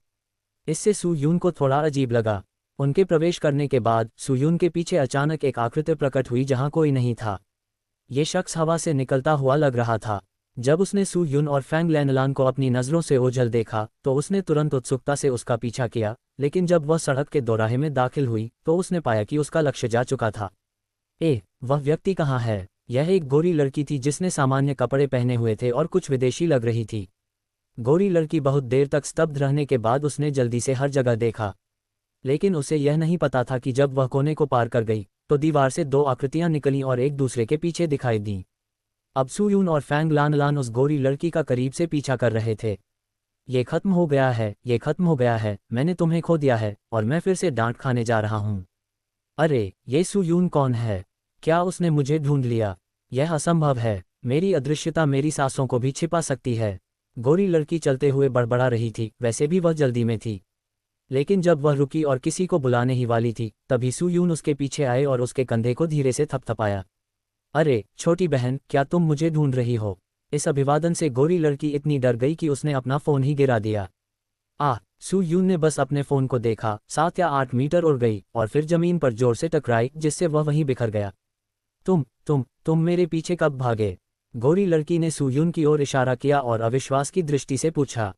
इससे सूयून को थोड़ा अजीब लगा। उनके प्रवेश करने के बाद सूयून के पीछे अचानक एक आकृति प्रकट हुई जहां कोई नहीं था। ये शख्स हवा से निकलता हुआ लग रहा था। जब उसने सूयून और फैंग लानलान को अपनी नज़रों से ओझल देखा तो उसने तुरंत उत्सुकता से उसका पीछा किया, लेकिन जब वह सड़क के दोराहे में दाखिल हुई तो उसने पाया कि उसका लक्ष्य जा चुका था। वह व्यक्ति कहाँ है? यह एक गोरी लड़की थी जिसने सामान्य कपड़े पहने हुए थे और कुछ विदेशी लग रही थी। गोरी लड़की बहुत देर तक स्तब्ध रहने के बाद उसने जल्दी से हर जगह देखा, लेकिन उसे यह नहीं पता था कि जब वह कोने को पार कर गई तो दीवार से 2 आकृतियां निकलीं और एक दूसरे के पीछे दिखाई दीं। अब सूयून और फैंग लानलान उस गोरी लड़की का करीब से पीछा कर रहे थे। ये खत्म हो गया है, ये खत्म हो गया है, मैंने तुम्हें खो दिया है और मैं फिर से डांट खाने जा रहा हूँ। अरे ये सू यून कौन है? क्या उसने मुझे ढूंढ लिया? यह असंभव है, मेरी अदृश्यता मेरी सांसों को भी छिपा सकती है। गोरी लड़की चलते हुए बड़बड़ा रही थी, वैसे भी वह जल्दी में थी। लेकिन जब वह रुकी और किसी को बुलाने ही वाली थी, तभी सू यून उसके पीछे आए और उसके कंधे को धीरे से थपथपाया। अरे छोटी बहन, क्या तुम मुझे ढूंढ रही हो? इस अभिवादन से गोरी लड़की इतनी डर गई कि उसने अपना फोन ही गिरा दिया। सू यून ने बस अपने फोन को देखा, 7 या 8 मीटर उड़ गई और फिर जमीन पर जोर से टकराई, जिससे वह वहीं बिखर गया। तुम मेरे पीछे कब भागे? गोरी लड़की ने सू यून की ओर इशारा किया और अविश्वास की दृष्टि से पूछा।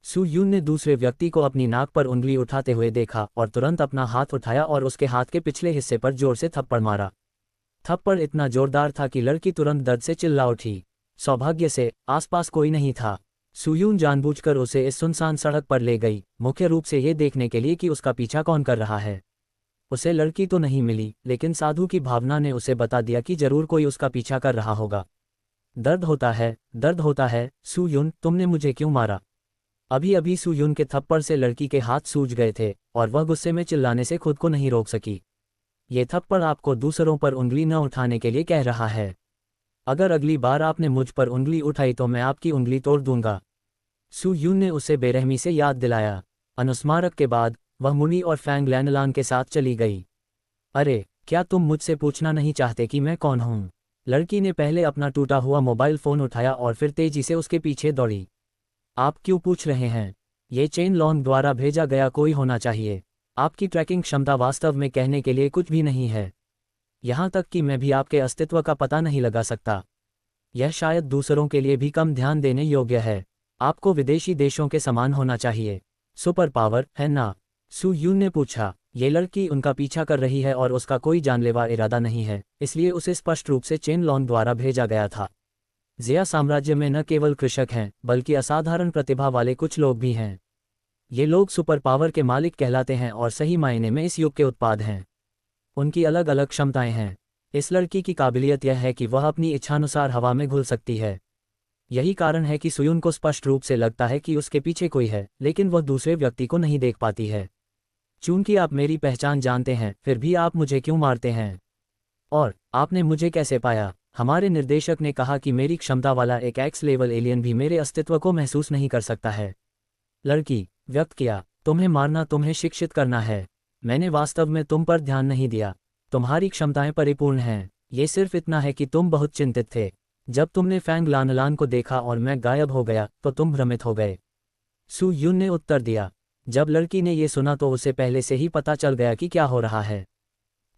सू यून ने दूसरे व्यक्ति को अपनी नाक पर उंगली उठाते हुए देखा और तुरंत अपना हाथ उठाया और उसके हाथ के पिछले हिस्से पर जोर से थप्पड़ मारा। थप्पड़ इतना जोरदार था कि लड़की तुरंत दर्द से चिल्ला उठी। सौभाग्य से आसपास कोई नहीं था। सू यून जानबूझकर उसे इस सुनसान सड़क पर ले गई, मुख्य रूप से ये देखने के लिए कि उसका पीछा कौन कर रहा है। उसे लड़की तो नहीं मिली, लेकिन साधु की भावना ने उसे बता दिया कि जरूर कोई उसका पीछा कर रहा होगा। दर्द होता है, दर्द होता है, सू यून तुमने मुझे क्यों मारा? अभी अभी सू यून के थप्पड़ से लड़की के हाथ सूज गए थे और वह गुस्से में चिल्लाने से खुद को नहीं रोक सकी। ये थप्पड़ आपको दूसरों पर उंगली न उठाने के लिए कह रहा है। अगर अगली बार आपने मुझ पर उंगली उठाई तो मैं आपकी उंगली तोड़ दूंगा। सू यून ने उसे बेरहमी से याद दिलाया। अनुस्मारक के बाद वह मुनी और फैंग लैनलान के साथ चली गई। अरे क्या तुम मुझसे पूछना नहीं चाहते कि मैं कौन हूँ? लड़की ने पहले अपना टूटा हुआ मोबाइल फ़ोन उठाया और फिर तेजी से उसके पीछे दौड़ी। आप क्यों पूछ रहे हैं? ये चेन लॉन्ग द्वारा भेजा गया कोई होना चाहिए। आपकी ट्रैकिंग क्षमता वास्तव में कहने के लिए कुछ भी नहीं है। यहाँ तक कि मैं भी आपके अस्तित्व का पता नहीं लगा सकता। यह शायद दूसरों के लिए भी कम ध्यान देने योग्य है। आपको विदेशी देशों के समान होना चाहिए। सुपर पावर है ना? सू यून ने पूछा। ये लड़की उनका पीछा कर रही है और उसका कोई जानलेवा इरादा नहीं है, इसलिए उसे स्पष्ट रूप से चेन लॉन्ग द्वारा भेजा गया था। ज़िया साम्राज्य में न केवल कृषक हैं, बल्कि असाधारण प्रतिभा वाले कुछ लोग भी हैं। ये लोग सुपर पावर के मालिक कहलाते हैं और सही मायने में इस युग के उत्पाद हैं। उनकी अलग अलग क्षमताएं हैं। इस लड़की की काबिलियत यह है कि वह अपनी इच्छानुसार हवा में घुल सकती है। यही कारण है कि सुयुन को स्पष्ट रूप से लगता है कि उसके पीछे कोई है, लेकिन वह दूसरे व्यक्ति को नहीं देख पाती है। चूंकि आप मेरी पहचान जानते हैं, फिर भी आप मुझे क्यों मारते हैं? और आपने मुझे कैसे पाया? हमारे निर्देशक ने कहा कि मेरी क्षमता वाला एक एक्स लेवल एलियन भी मेरे अस्तित्व को महसूस नहीं कर सकता है। लड़की व्यक्त किया। तुम्हें मारना तुम्हें शिक्षित करना है। मैंने वास्तव में तुम पर ध्यान नहीं दिया। तुम्हारी क्षमताएं परिपूर्ण हैं। ये सिर्फ इतना है कि तुम बहुत चिंतित थे। जब तुमने फैंग लानलान को देखा और मैं गायब हो गया तो तुम भ्रमित हो गए। सू यून ने उत्तर दिया। जब लड़की ने ये सुना तो उसे पहले से ही पता चल गया कि क्या हो रहा है।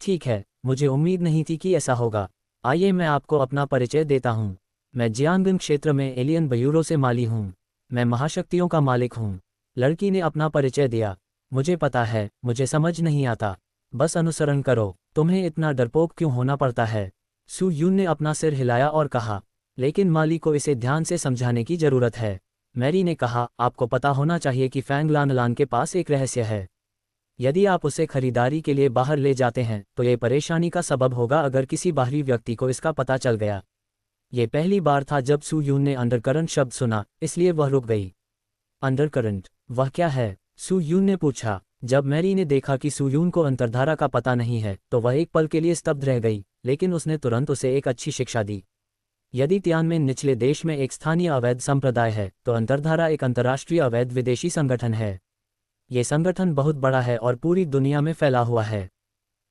ठीक है, मुझे उम्मीद नहीं थी कि ऐसा होगा। आइए मैं आपको अपना परिचय देता हूँ। मैं जियांगन क्षेत्र में एलियन ब्यूरो से माली हूँ। मैं महाशक्तियों का मालिक हूँ। लड़की ने अपना परिचय दिया। मुझे पता है, मुझे समझ नहीं आता। बस अनुसरण करो। तुम्हें इतना डरपोक क्यों होना पड़ता है? सू यून ने अपना सिर हिलाया और कहा। लेकिन माली को इसे ध्यान से समझाने की जरूरत है। मैरी ने कहा, आपको पता होना चाहिए कि फैंग लानलान के पास एक रहस्य है। यदि आप उसे खरीदारी के लिए बाहर ले जाते हैं तो ये परेशानी का सबब होगा अगर किसी बाहरी व्यक्ति को इसका पता चल गया। ये पहली बार था जब सू यून ने अंडरकरंट शब्द सुना, इसलिए वह रुक गई। अंडरकरंट? वह क्या है? सू यून ने पूछा। जब मैरी ने देखा कि सू यून को अंतर्धारा का पता नहीं है तो वह एक पल के लिए स्तब्ध रह गई, लेकिन उसने तुरंत उसे एक अच्छी शिक्षा दी। यदि तियानमेन निचले देश में एक स्थानीय अवैध संप्रदाय है तो अंतर्धारा एक अंतर्राष्ट्रीय अवैध विदेशी संगठन है। ये संगठन बहुत बड़ा है और पूरी दुनिया में फैला हुआ है।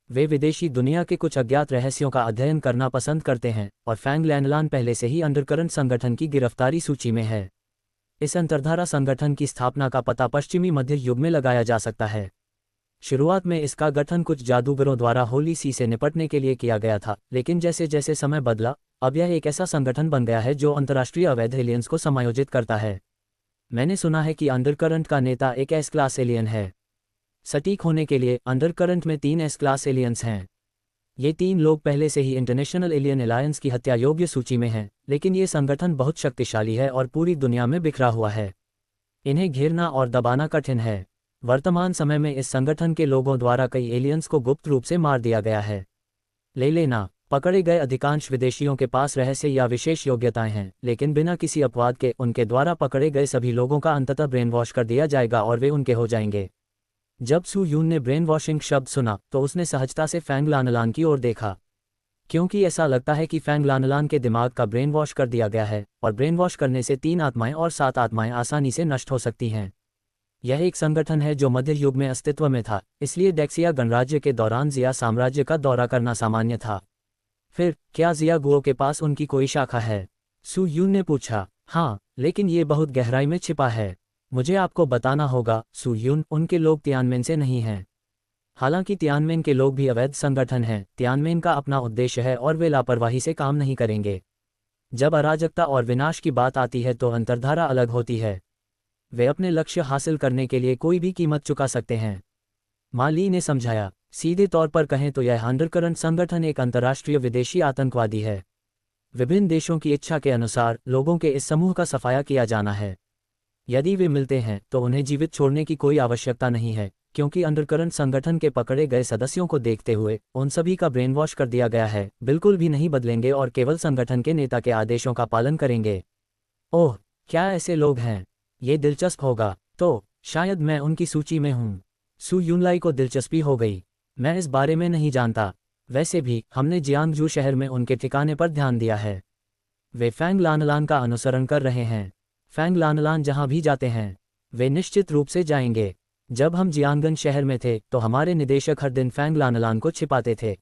वे विदेशी दुनिया के कुछ अज्ञात रहस्यों का अध्ययन करना पसंद करते हैं और फैंग लैनलान पहले से ही अंडरकरंट संगठन की गिरफ्तारी सूची में है। इस अंतर्धारा संगठन की स्थापना का पता पश्चिमी मध्य युग में लगाया जा सकता है। शुरुआत में इसका गठन कुछ जादूगरों द्वारा होली सी से निपटने के लिए किया गया था, लेकिन जैसे जैसे समय बदला, अब यह एक ऐसा संगठन बन गया है जो अंतर्राष्ट्रीय अवैध एलियंस को समायोजित करता है। मैंने सुना है कि अंडरकरंट का नेता एक एस क्लास एलियन है। सटीक होने के लिए अंडरकरंट में 3 एस क्लास एलियंस हैं। ये 3 लोग पहले से ही इंटरनेशनल एलियन अलायंस की हत्या योग्य सूची में हैं, लेकिन ये संगठन बहुत शक्तिशाली है और पूरी दुनिया में बिखरा हुआ है। इन्हें घेरना और दबाना कठिन है। वर्तमान समय में इस संगठन के लोगों द्वारा कई एलियंस को गुप्त रूप से मार दिया गया है। ले लेना। पकड़े गए अधिकांश विदेशियों के पास रहस्य या विशेष योग्यताएं हैं, लेकिन बिना किसी अपवाद के उनके द्वारा पकड़े गए सभी लोगों का अंततः ब्रेन वॉश कर दिया जाएगा और वे उनके हो जाएंगे। जब सू यून ने ब्रेन वॉशिंग शब्द सुना तो उसने सहजता से फैंग लानलान की ओर देखा, क्योंकि ऐसा लगता है कि फैंग लानलान के दिमाग का ब्रेन वॉश कर दिया गया है, और ब्रेन वॉश करने से 3 आत्माएं और 7 आत्माएं आसानी से नष्ट हो सकती हैं। यह एक संगठन है जो मध्य युग में अस्तित्व में था, इसलिए डेक्सिया गणराज्य के दौरान जिया साम्राज्य का दौरा करना सामान्य था। फिर क्या जिया गुओ के पास उनकी कोई शाखा है? सू यून ने पूछा। हाँ, लेकिन ये बहुत गहराई में छिपा है। मुझे आपको बताना होगा सू यून, उनके लोग तियानमेन से नहीं हैं। हालांकि तियानमेन के लोग भी अवैध संगठन हैं, तियानमेन का अपना उद्देश्य है और वे लापरवाही से काम नहीं करेंगे। जब अराजकता और विनाश की बात आती है तो अंतर्धारा अलग होती है। वे अपने लक्ष्य हासिल करने के लिए कोई भी कीमत चुका सकते हैं। मा ली ने समझाया। सीधे तौर पर कहें तो यह अंडरकरंट संगठन एक अंतर्राष्ट्रीय विदेशी आतंकवादी है। विभिन्न देशों की इच्छा के अनुसार लोगों के इस समूह का सफाया किया जाना है। यदि वे मिलते हैं तो उन्हें जीवित छोड़ने की कोई आवश्यकता नहीं है, क्योंकि अंडरकरंट संगठन के पकड़े गए सदस्यों को देखते हुए उन सभी का ब्रेन वॉश कर दिया गया है, बिल्कुल भी नहीं बदलेंगे और केवल संगठन के नेता के आदेशों का पालन करेंगे। ओह, क्या ऐसे लोग हैं? ये दिलचस्प होगा। तो शायद मैं उनकी सूची में हूँ। सू यूनलाई को दिलचस्पी हो गई। मैं इस बारे में नहीं जानता। वैसे भी हमने जियांगजू शहर में उनके ठिकाने पर ध्यान दिया है। वे फैंग लानलान का अनुसरण कर रहे हैं। फैंग लानलान जहां भी जाते हैं वे निश्चित रूप से जाएंगे। जब हम जियांगन शहर में थे तो हमारे निदेशक हर दिन फैंग लानलान को छिपाते थे।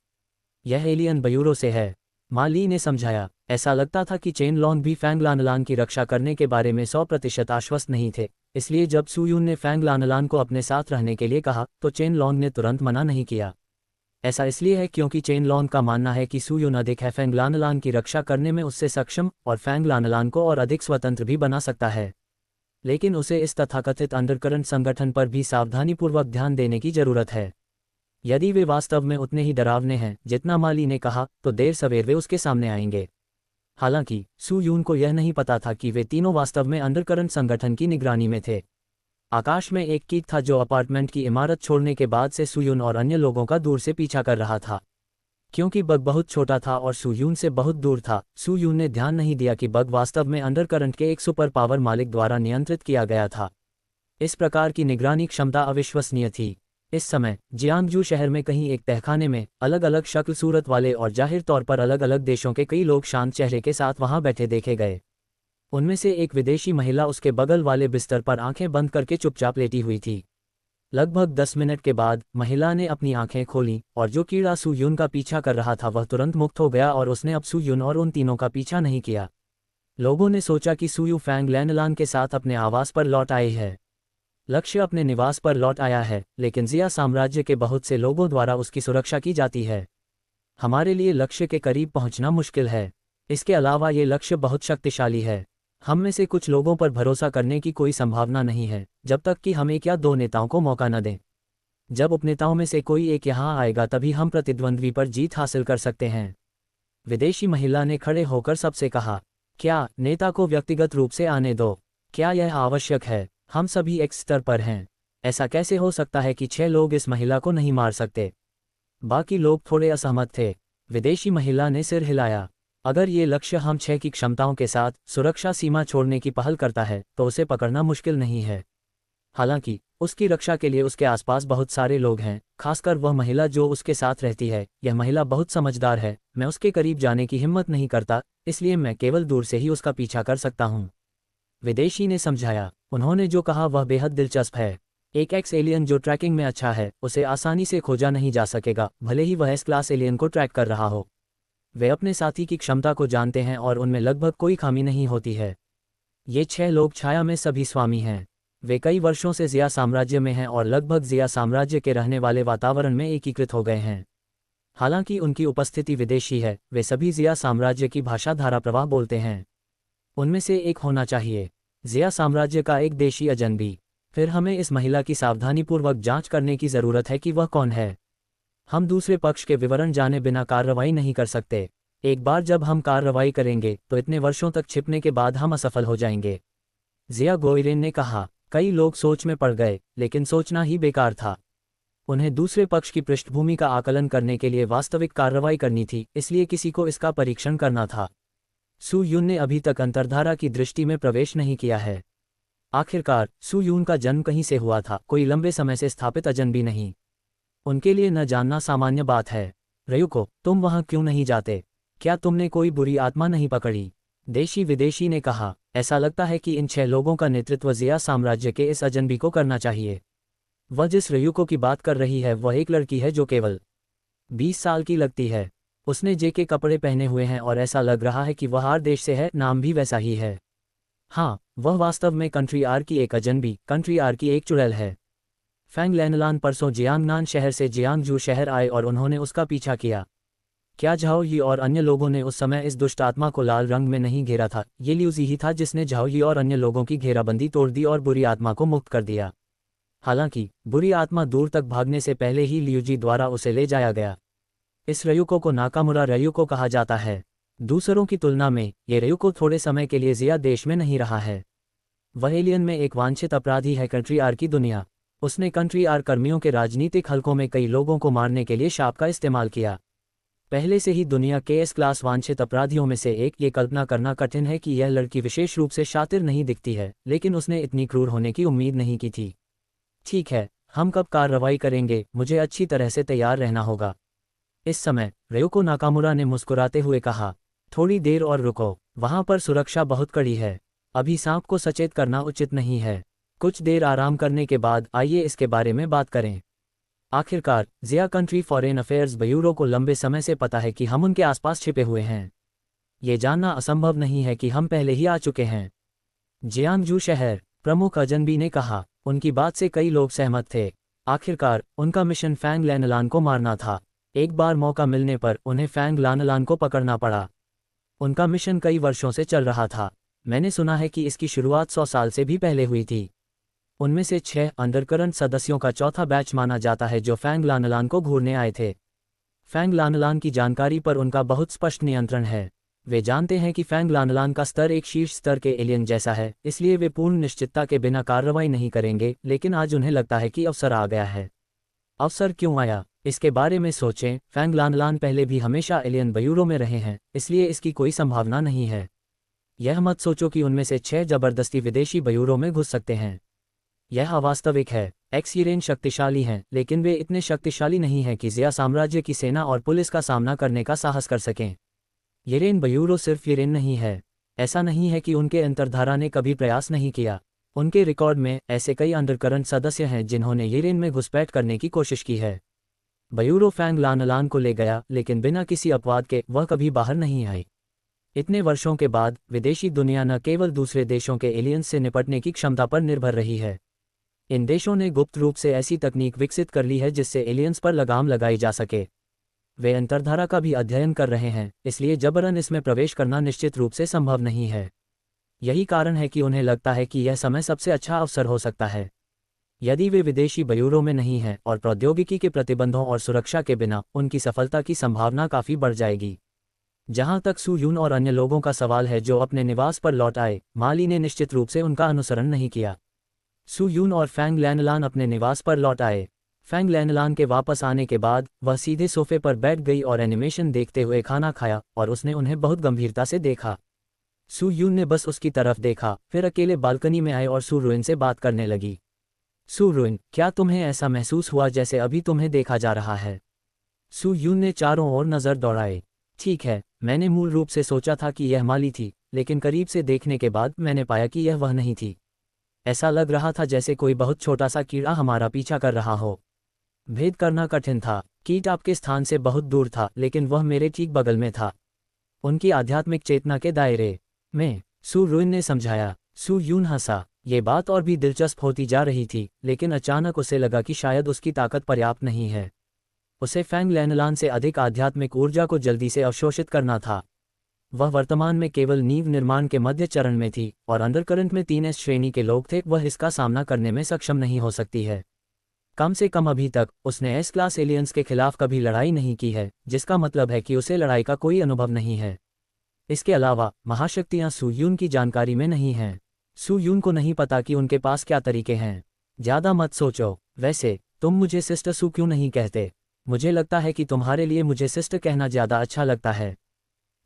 यह एलियन ब्यूरो से है, मा ली ने समझाया। ऐसा लगता था कि चेन लॉन्ग भी फैंग लानलान की रक्षा करने के बारे में 100% आश्वस्त नहीं थे, इसलिए जब सू यून ने फैंग लानलान को अपने साथ रहने के लिए कहा तो चेन लॉन्ग ने तुरंत मना नहीं किया। ऐसा इसलिए है क्योंकि चेन लॉन्ग का मानना है कि सू यून अधिक है फैंग लानलान की रक्षा करने में उससे सक्षम और फैंग लानलान को और अधिक स्वतंत्र भी बना सकता है। लेकिन उसे इस तथाकथित अंडरकरंट संगठन पर भी सावधानीपूर्वक ध्यान देने की जरूरत है। यदि वे वास्तव में उतने ही डरावने हैं जितना मा ली ने कहा तो देर सवेर वे उसके सामने आएंगे। हालांकि सू यून को यह नहीं पता था कि वे तीनों वास्तव में अंडरकरंट संगठन की निगरानी में थे। आकाश में एक कीट था जो अपार्टमेंट की इमारत छोड़ने के बाद से सू यून और अन्य लोगों का दूर से पीछा कर रहा था। क्योंकि बग बहुत छोटा था और सू यून से बहुत दूर था, सू यून ने ध्यान नहीं दिया कि बग वास्तव में अंडरकरंट के एक सुपर पावर मालिक द्वारा नियंत्रित किया गया था। इस प्रकार की निगरानी क्षमता अविश्वसनीय थी। इस समय जियांगजू शहर में कहीं एक तहखाने में अलग अलग शक्ल सूरत वाले और जाहिर तौर पर अलग अलग देशों के कई लोग शांत चेहरे के साथ वहां बैठे देखे गए। उनमें से एक विदेशी महिला उसके बगल वाले बिस्तर पर आंखें बंद करके चुपचाप लेटी हुई थी। लगभग 10 मिनट के बाद महिला ने अपनी आंखें खोलीं और जो कीड़ा सू यून का पीछा कर रहा था वह तुरंत मुक्त हो गया और उसने अब सू यून और उन तीनों का पीछा नहीं किया। लोगों ने सोचा कि सू यू फैंग लैनलान के साथ अपने आवास पर लौट आई है। लक्ष्य अपने निवास पर लौट आया है, लेकिन जिया साम्राज्य के बहुत से लोगों द्वारा उसकी सुरक्षा की जाती है। हमारे लिए लक्ष्य के करीब पहुंचना मुश्किल है। इसके अलावा ये लक्ष्य बहुत शक्तिशाली है। हम में से कुछ लोगों पर भरोसा करने की कोई संभावना नहीं है जब तक कि हम एक या दो नेताओं को मौका न दें। जब उपनेताओं में से कोई एक यहाँ आएगा तभी हम प्रतिद्वंद्वी पर जीत हासिल कर सकते हैं। विदेशी महिला ने खड़े होकर सबसे कहा, क्या नेता को व्यक्तिगत रूप से आने दो? क्या यह आवश्यक है? हम सभी एक स्तर पर हैं। ऐसा कैसे हो सकता है कि 6 लोग इस महिला को नहीं मार सकते? बाकी लोग थोड़े असहमत थे। विदेशी महिला ने सिर हिलाया। अगर ये लक्ष्य हम 6 की क्षमताओं के साथ सुरक्षा सीमा छोड़ने की पहल करता है तो उसे पकड़ना मुश्किल नहीं है। हालांकि उसकी रक्षा के लिए उसके आसपास बहुत सारे लोग हैं, खासकर वह महिला जो उसके साथ रहती है। यह महिला बहुत समझदार है। मैं उसके करीब जाने की हिम्मत नहीं करता, इसलिए मैं केवल दूर से ही उसका पीछा कर सकता हूँ। विदेशी ने समझाया। उन्होंने जो कहा वह बेहद दिलचस्प है। एक एक्स एलियन जो ट्रैकिंग में अच्छा है उसे आसानी से खोजा नहीं जा सकेगा, भले ही वह एस क्लास एलियन को ट्रैक कर रहा हो। वे अपने साथी की क्षमता को जानते हैं और उनमें लगभग कोई खामी नहीं होती है। ये 6 लोग छाया में सभी स्वामी हैं। वे कई वर्षों से जिया साम्राज्य में हैं और लगभग जिया साम्राज्य के रहने वाले वातावरण में एकीकृत हो गए हैं। हालांकि उनकी उपस्थिति विदेशी है, वे सभी जिया साम्राज्य की भाषा धारा प्रवाह बोलते हैं। उनमें से एक होना चाहिए जिया साम्राज्य का एक देशी अजनबी। फिर हमें इस महिला की सावधानीपूर्वक जांच करने की ज़रूरत है कि वह कौन है। हम दूसरे पक्ष के विवरण जाने बिना कार्रवाई नहीं कर सकते। एक बार जब हम कार्रवाई करेंगे तो इतने वर्षों तक छिपने के बाद हम असफल हो जाएंगे। जिया गोइरेन ने कहा। कई लोग सोच में पड़ गए, लेकिन सोचना ही बेकार था। उन्हें दूसरे पक्ष की पृष्ठभूमि का आकलन करने के लिए वास्तविक कार्रवाई करनी थी, इसलिए किसी को इसका परीक्षण करना था। सू यून ने अभी तक अंतर्धारा की दृष्टि में प्रवेश नहीं किया है। आखिरकार सू यून का जन्म कहीं से हुआ था, कोई लंबे समय से स्थापित अजनबी नहीं। उनके लिए न जानना सामान्य बात है। रयुको, तुम वहां क्यों नहीं जाते? क्या तुमने कोई बुरी आत्मा नहीं पकड़ी? देशी विदेशी ने कहा। ऐसा लगता है कि इन 6 लोगों का नेतृत्व जिया साम्राज्य के इस अजनबी को करना चाहिए। वह जिस रयुको की बात कर रही है वह एक लड़की है जो केवल 20 साल की लगती है। उसने जे के कपड़े पहने हुए हैं और ऐसा लग रहा है कि वह आर देश से है, नाम भी वैसा ही है। हाँ, वह वास्तव में कंट्री आर की एक अजनबी, कंट्री आर की एक चुड़ैल है। फैंग लैनलान परसों जियांगनान शहर से जियांगजू शहर आए और उन्होंने उसका पीछा किया। क्या झाओ यी और अन्य लोगों ने उस समय इस दुष्ट आत्मा को लाल रंग में नहीं घेरा था? ये लिu जी ही था जिसने झाओ यी और अन्य लोगों की घेराबंदी तोड़ दी और बुरी आत्मा को मुक्त कर दिया। हालांकि बुरी आत्मा दूर तक भागने से पहले ही लिu जी द्वारा उसे ले जाया गया। इस रयुको को नाकामुरा रयुको कहा जाता है। दूसरों की तुलना में ये रयुको थोड़े समय के लिए जिया देश में नहीं रहा है। वह एलियन में एक वांछित अपराधी है कंट्री आर की दुनिया। उसने कंट्री आर कर्मियों के राजनीतिक हलकों में कई लोगों को मारने के लिए शाप का इस्तेमाल किया। पहले से ही दुनिया के एस क्लास वांछित अपराधियों में से एक। ये कल्पना करना कठिन है कि यह लड़की विशेष रूप से शातिर नहीं दिखती है, लेकिन उसने इतनी क्रूर होने की उम्मीद नहीं की थी। ठीक है, हम कब कार्रवाई करेंगे? मुझे अच्छी तरह से तैयार रहना होगा। इस समय रयुको नाकामुरा ने मुस्कुराते हुए कहा। थोड़ी देर और रुको, वहां पर सुरक्षा बहुत कड़ी है। अभी सांप को सचेत करना उचित नहीं है। कुछ देर आराम करने के बाद आइए इसके बारे में बात करें। आखिरकार जिया कंट्री फॉरेन अफेयर्स ब्यूरो को लंबे समय से पता है कि हम उनके आसपास छिपे हुए हैं। ये जानना असंभव नहीं है कि हम पहले ही आ चुके हैं। जियांगजू शहर प्रमुख अजनबी ने कहा। उनकी बात से कई लोग सहमत थे। आखिरकार उनका मिशन फैंग लैनलान को मारना था। एक बार मौका मिलने पर उन्हें फैंग लानलान को पकड़ना पड़ा। उनका मिशन कई वर्षों से चल रहा था। मैंने सुना है कि इसकी शुरुआत 100 साल से भी पहले हुई थी। उनमें से 6 अंडरकरंट सदस्यों का चौथा बैच माना जाता है जो फैंग लानलान को घूरने आए थे। फैंग लानलान की जानकारी पर उनका बहुत स्पष्ट नियंत्रण है। वे जानते हैं कि फैंग लानलान का स्तर एक शीर्ष स्तर के एलियन जैसा है, इसलिए वे पूर्ण निश्चितता के बिना कार्रवाई नहीं करेंगे, लेकिन आज उन्हें लगता है कि अवसर आ गया है। अवसर क्यों आया, इसके बारे में सोचें। फैंग लानलान पहले भी हमेशा एलियन ब्यूरो में रहे हैं, इसलिए इसकी कोई संभावना नहीं है। यह मत सोचो कि उनमें से 6 जबरदस्ती विदेशी ब्यूरो में घुस सकते हैं। यह अवास्तविक है। एक्स-यिरेन शक्तिशाली हैं, लेकिन वे इतने शक्तिशाली नहीं हैं कि जिया साम्राज्य की सेना और पुलिस का सामना करने का साहस कर सकें। यिरेन ब्यूरो सिर्फ यिरेन नहीं है। ऐसा नहीं है कि उनके अंतर्धारा ने कभी प्रयास नहीं किया। उनके रिकॉर्ड में ऐसे कई अंडरकरंट सदस्य हैं जिन्होंने यिरेन में घुसपैठ करने की कोशिश की है। ब्यूरो फैंग लानलान को ले गया, लेकिन बिना किसी अपवाद के वह कभी बाहर नहीं आई। इतने वर्षों के बाद विदेशी दुनिया न केवल दूसरे देशों के एलियंस से निपटने की क्षमता पर निर्भर रही है। इन देशों ने गुप्त रूप से ऐसी तकनीक विकसित कर ली है जिससे एलियंस पर लगाम लगाई जा सके। वे अंतर्धारा का भी अध्ययन कर रहे हैं, इसलिए जबरन इसमें प्रवेश करना निश्चित रूप से संभव नहीं है। यही कारण है कि उन्हें लगता है कि यह समय सबसे अच्छा अवसर हो सकता है। यदि वे विदेशी ब्यूरो में नहीं हैं और प्रौद्योगिकी के प्रतिबंधों और सुरक्षा के बिना, उनकी सफलता की संभावना काफ़ी बढ़ जाएगी। जहां तक सू यून और अन्य लोगों का सवाल है जो अपने निवास पर लौट आए, माली ने निश्चित रूप से उनका अनुसरण नहीं किया। सू यून और फैंग लैनलान अपने निवास पर लौट आए। फैंग लैनलान के वापस आने के बाद वह सीधे सोफे पर बैठ गई और एनिमेशन देखते हुए खाना खाया, और उसने उन्हें बहुत गंभीरता से देखा। सू यून ने बस उसकी तरफ देखा, फिर अकेले बालकनी में आए और सू रुइन से बात करने लगी। सू रुइन, क्या तुम्हें ऐसा महसूस हुआ जैसे अभी तुम्हें देखा जा रहा है? सू यून ने चारों ओर नज़र दौड़ाई। ठीक है, मैंने मूल रूप से सोचा था कि यह माली थी, लेकिन करीब से देखने के बाद मैंने पाया कि यह वह नहीं थी। ऐसा लग रहा था जैसे कोई बहुत छोटा सा कीड़ा हमारा पीछा कर रहा हो। भेद करना कठिन था। कीट आपके स्थान से बहुत दूर था, लेकिन वह मेरे ठीक बगल में था, उनकी आध्यात्मिक चेतना के दायरे में, सू रुइन ने समझाया। सू यून हंसा। ये बात और भी दिलचस्प होती जा रही थी, लेकिन अचानक उसे लगा कि शायद उसकी ताकत पर्याप्त नहीं है। उसे फैंग लैनलान से अधिक आध्यात्मिक ऊर्जा को जल्दी से अवशोषित करना था। वह वर्तमान में केवल नींव निर्माण के मध्य चरण में थी, और अंडरकरंट में 3S श्रेणी के लोग थे। वह इसका सामना करने में सक्षम नहीं हो सकती है। कम से कम अभी तक उसने एस क्लास एलियंस के खिलाफ कभी लड़ाई नहीं की है, जिसका मतलब है कि उसे लड़ाई का कोई अनुभव नहीं है। इसके अलावा महाशक्तियां सू यून की जानकारी में नहीं हैं। सू यून को नहीं पता कि उनके पास क्या तरीके हैं। ज़्यादा मत सोचो। वैसे तुम मुझे सिस्टर सू क्यों नहीं कहते? मुझे लगता है कि तुम्हारे लिए मुझे सिस्टर कहना ज़्यादा अच्छा लगता है।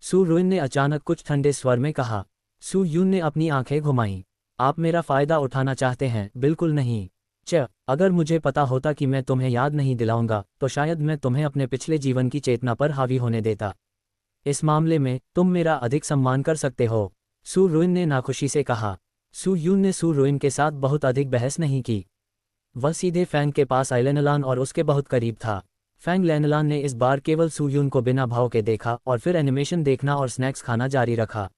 सू रुइन ने अचानक कुछ ठंडे स्वर में कहा। सू यून ने अपनी आंखें घुमाईं। आप मेरा फ़ायदा उठाना चाहते हैं? बिल्कुल नहीं। अगर मुझे पता होता कि मैं तुम्हें याद नहीं दिलाऊंगा तो शायद मैं तुम्हें अपने पिछले जीवन की चेतना पर हावी होने देता। इस मामले में तुम मेरा अधिक सम्मान कर सकते हो, सू रुइन ने नाखुशी से कहा। सू यून ने सू रुइन के साथ बहुत अधिक बहस नहीं की। वह सीधे फैंग के पास आइलेनलान और उसके बहुत करीब था। फैंग लेनलान ने इस बार केवल सू यून को बिना भाव के देखा और फिर एनिमेशन देखना और स्नैक्स खाना जारी रखा।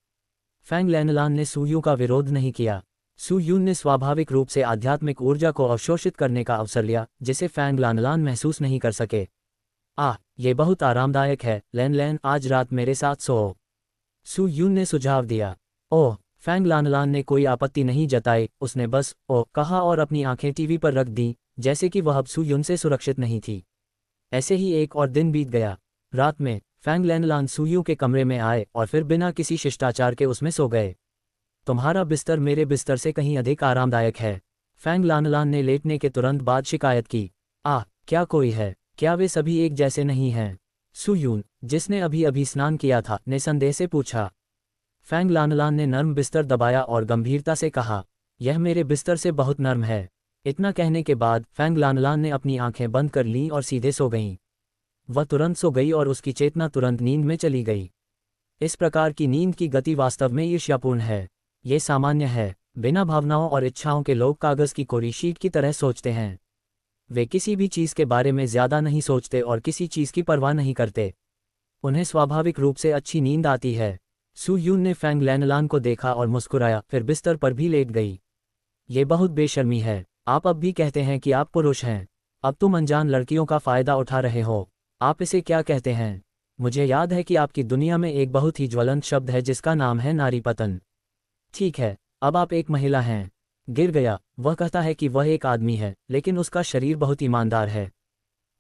फैंग लेनलान ने सू यून का विरोध नहीं किया। सू यून ने स्वाभाविक रूप से आध्यात्मिक ऊर्जा को अवशोषित करने का अवसर लिया जिसे फैंग लेनलान महसूस नहीं कर सके। ये बहुत आरामदायक है, लेन आज रात मेरे साथ सो, सू यून ने सुझाव दिया। ओह, फैंग लेनलान ने कोई आपत्ति नहीं जताई, उसने बस ओह कहा और अपनी आंखें टीवी पर रख दी, जैसे कि वह अब सू यून से सुरक्षित नहीं थी। ऐसे ही एक और दिन बीत गया। रात में फैंग लेनलान सू यून के कमरे में आए और फिर बिना किसी शिष्टाचार के उसमें सो गए। तुम्हारा बिस्तर मेरे बिस्तर से कहीं अधिक आरामदायक है, फैंग लेनलान ने लेटने के तुरंत बाद शिकायत की। क्या कोई है? क्या वे सभी एक जैसे नहीं हैं? सू यून, जिसने अभी अभी स्नान किया था, ने संदेह से पूछा। फैंग लेनलान ने नर्म बिस्तर दबाया और गंभीरता से कहा, यह मेरे बिस्तर से बहुत नर्म है। इतना कहने के बाद फैंग लेनलान ने अपनी आंखें बंद कर लीं और सीधे सो गईं। वह तुरंत सो गई और उसकी चेतना तुरंत नींद में चली गई। इस प्रकार की नींद की गति वास्तव में ईर्ष्यापूर्ण है। ये सामान्य है। बिना भावनाओं और इच्छाओं के लोग कागज़ की कोरी शीट की तरह सोचते हैं। वे किसी भी चीज़ के बारे में ज़्यादा नहीं सोचते और किसी चीज़ की परवाह नहीं करते। उन्हें स्वाभाविक रूप से अच्छी नींद आती है। सू यून ने फैंग लेनलान को देखा और मुस्कुराया, फिर बिस्तर पर भी लेट गई। ये बहुत बेशर्मी है। आप अब भी कहते हैं कि आप पुरुष हैं। अब तुम अनजान लड़कियों का फ़ायदा उठा रहे हो। आप इसे क्या कहते हैं? मुझे याद है कि आपकी दुनिया में एक बहुत ही ज्वलंत शब्द है जिसका नाम है नारीपतन। ठीक है, अब आप एक महिला हैं। गिर गया। वह कहता है कि वह एक आदमी है, लेकिन उसका शरीर बहुत ईमानदार है।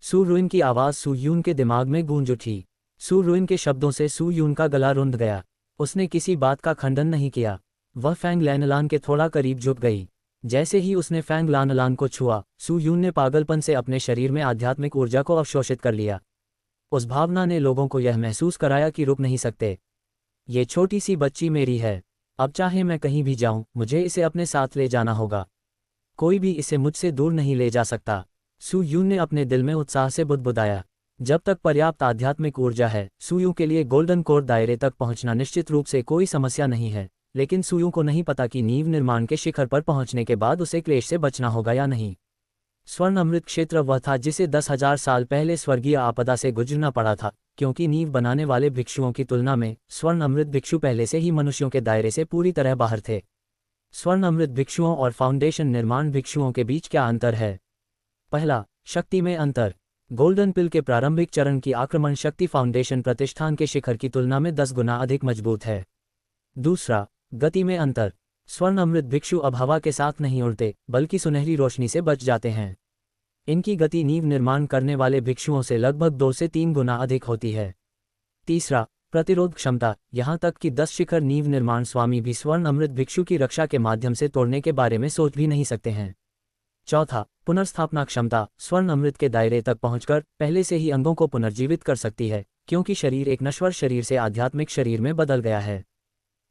सू रुइन की आवाज़ सू यून के दिमाग में गूंज उठी। सू रुइन के शब्दों से सू यून का गला रुंध गया। उसने किसी बात का खंडन नहीं किया। वह फैंग लेनलान के थोड़ा करीब झुक गई। जैसे ही उसने फैंग लेनलान को छुआ, सू यून ने पागलपन से अपने शरीर में आध्यात्मिक ऊर्जा को अवशोषित कर लिया। उस भावना ने लोगों को यह महसूस कराया कि रुक नहीं सकते। ये छोटी सी बच्ची मेरी है। अब चाहे मैं कहीं भी जाऊं, मुझे इसे अपने साथ ले जाना होगा। कोई भी इसे मुझसे दूर नहीं ले जा सकता। सू यून ने अपने दिल में उत्साह से बुदबुदाया। जब तक पर्याप्त आध्यात्मिक ऊर्जा है, सू यून के लिए गोल्डन कोर दायरे तक पहुंचना निश्चित रूप से कोई समस्या नहीं है, लेकिन सू यून को नहीं पता कि नींव निर्माण के शिखर पर पहुंचने के बाद उसे क्लेश से बचना होगा या नहीं। स्वर्ण अमृत क्षेत्र वह था जिसे 10,000 साल पहले स्वर्गीय आपदा से गुजरना पड़ा था, क्योंकि नींव बनाने वाले भिक्षुओं की तुलना में स्वर्ण अमृत भिक्षु पहले से ही मनुष्यों के दायरे से पूरी तरह बाहर थे। स्वर्ण अमृत भिक्षुओं और फाउंडेशन निर्माण भिक्षुओं के बीच क्या अंतर है? पहला, शक्ति में अंतर। गोल्डन पिल के प्रारंभिक चरण की आक्रमण शक्ति फाउंडेशन प्रतिष्ठान के शिखर की तुलना में 10 गुना अधिक मजबूत है। दूसरा, गति में अंतर। स्वर्ण अमृत भिक्षु अब हवा के साथ नहीं उड़ते, बल्कि सुनहरी रोशनी से बच जाते हैं। इनकी गति नींव निर्माण करने वाले भिक्षुओं से लगभग 2 से 3 गुना अधिक होती है। तीसरा, प्रतिरोध क्षमता। यहाँ तक कि 10 शिखर नींव निर्माण स्वामी भी स्वर्ण अमृत भिक्षु की रक्षा के माध्यम से तोड़ने के बारे में सोच भी नहीं सकते हैं। चौथा, पुनर्स्थापना क्षमता। स्वर्ण अमृत के दायरे तक पहुंचकर पहले से ही अंगों को पुनर्जीवित कर सकती है, क्योंकि शरीर एक नश्वर शरीर से आध्यात्मिक शरीर में बदल गया है।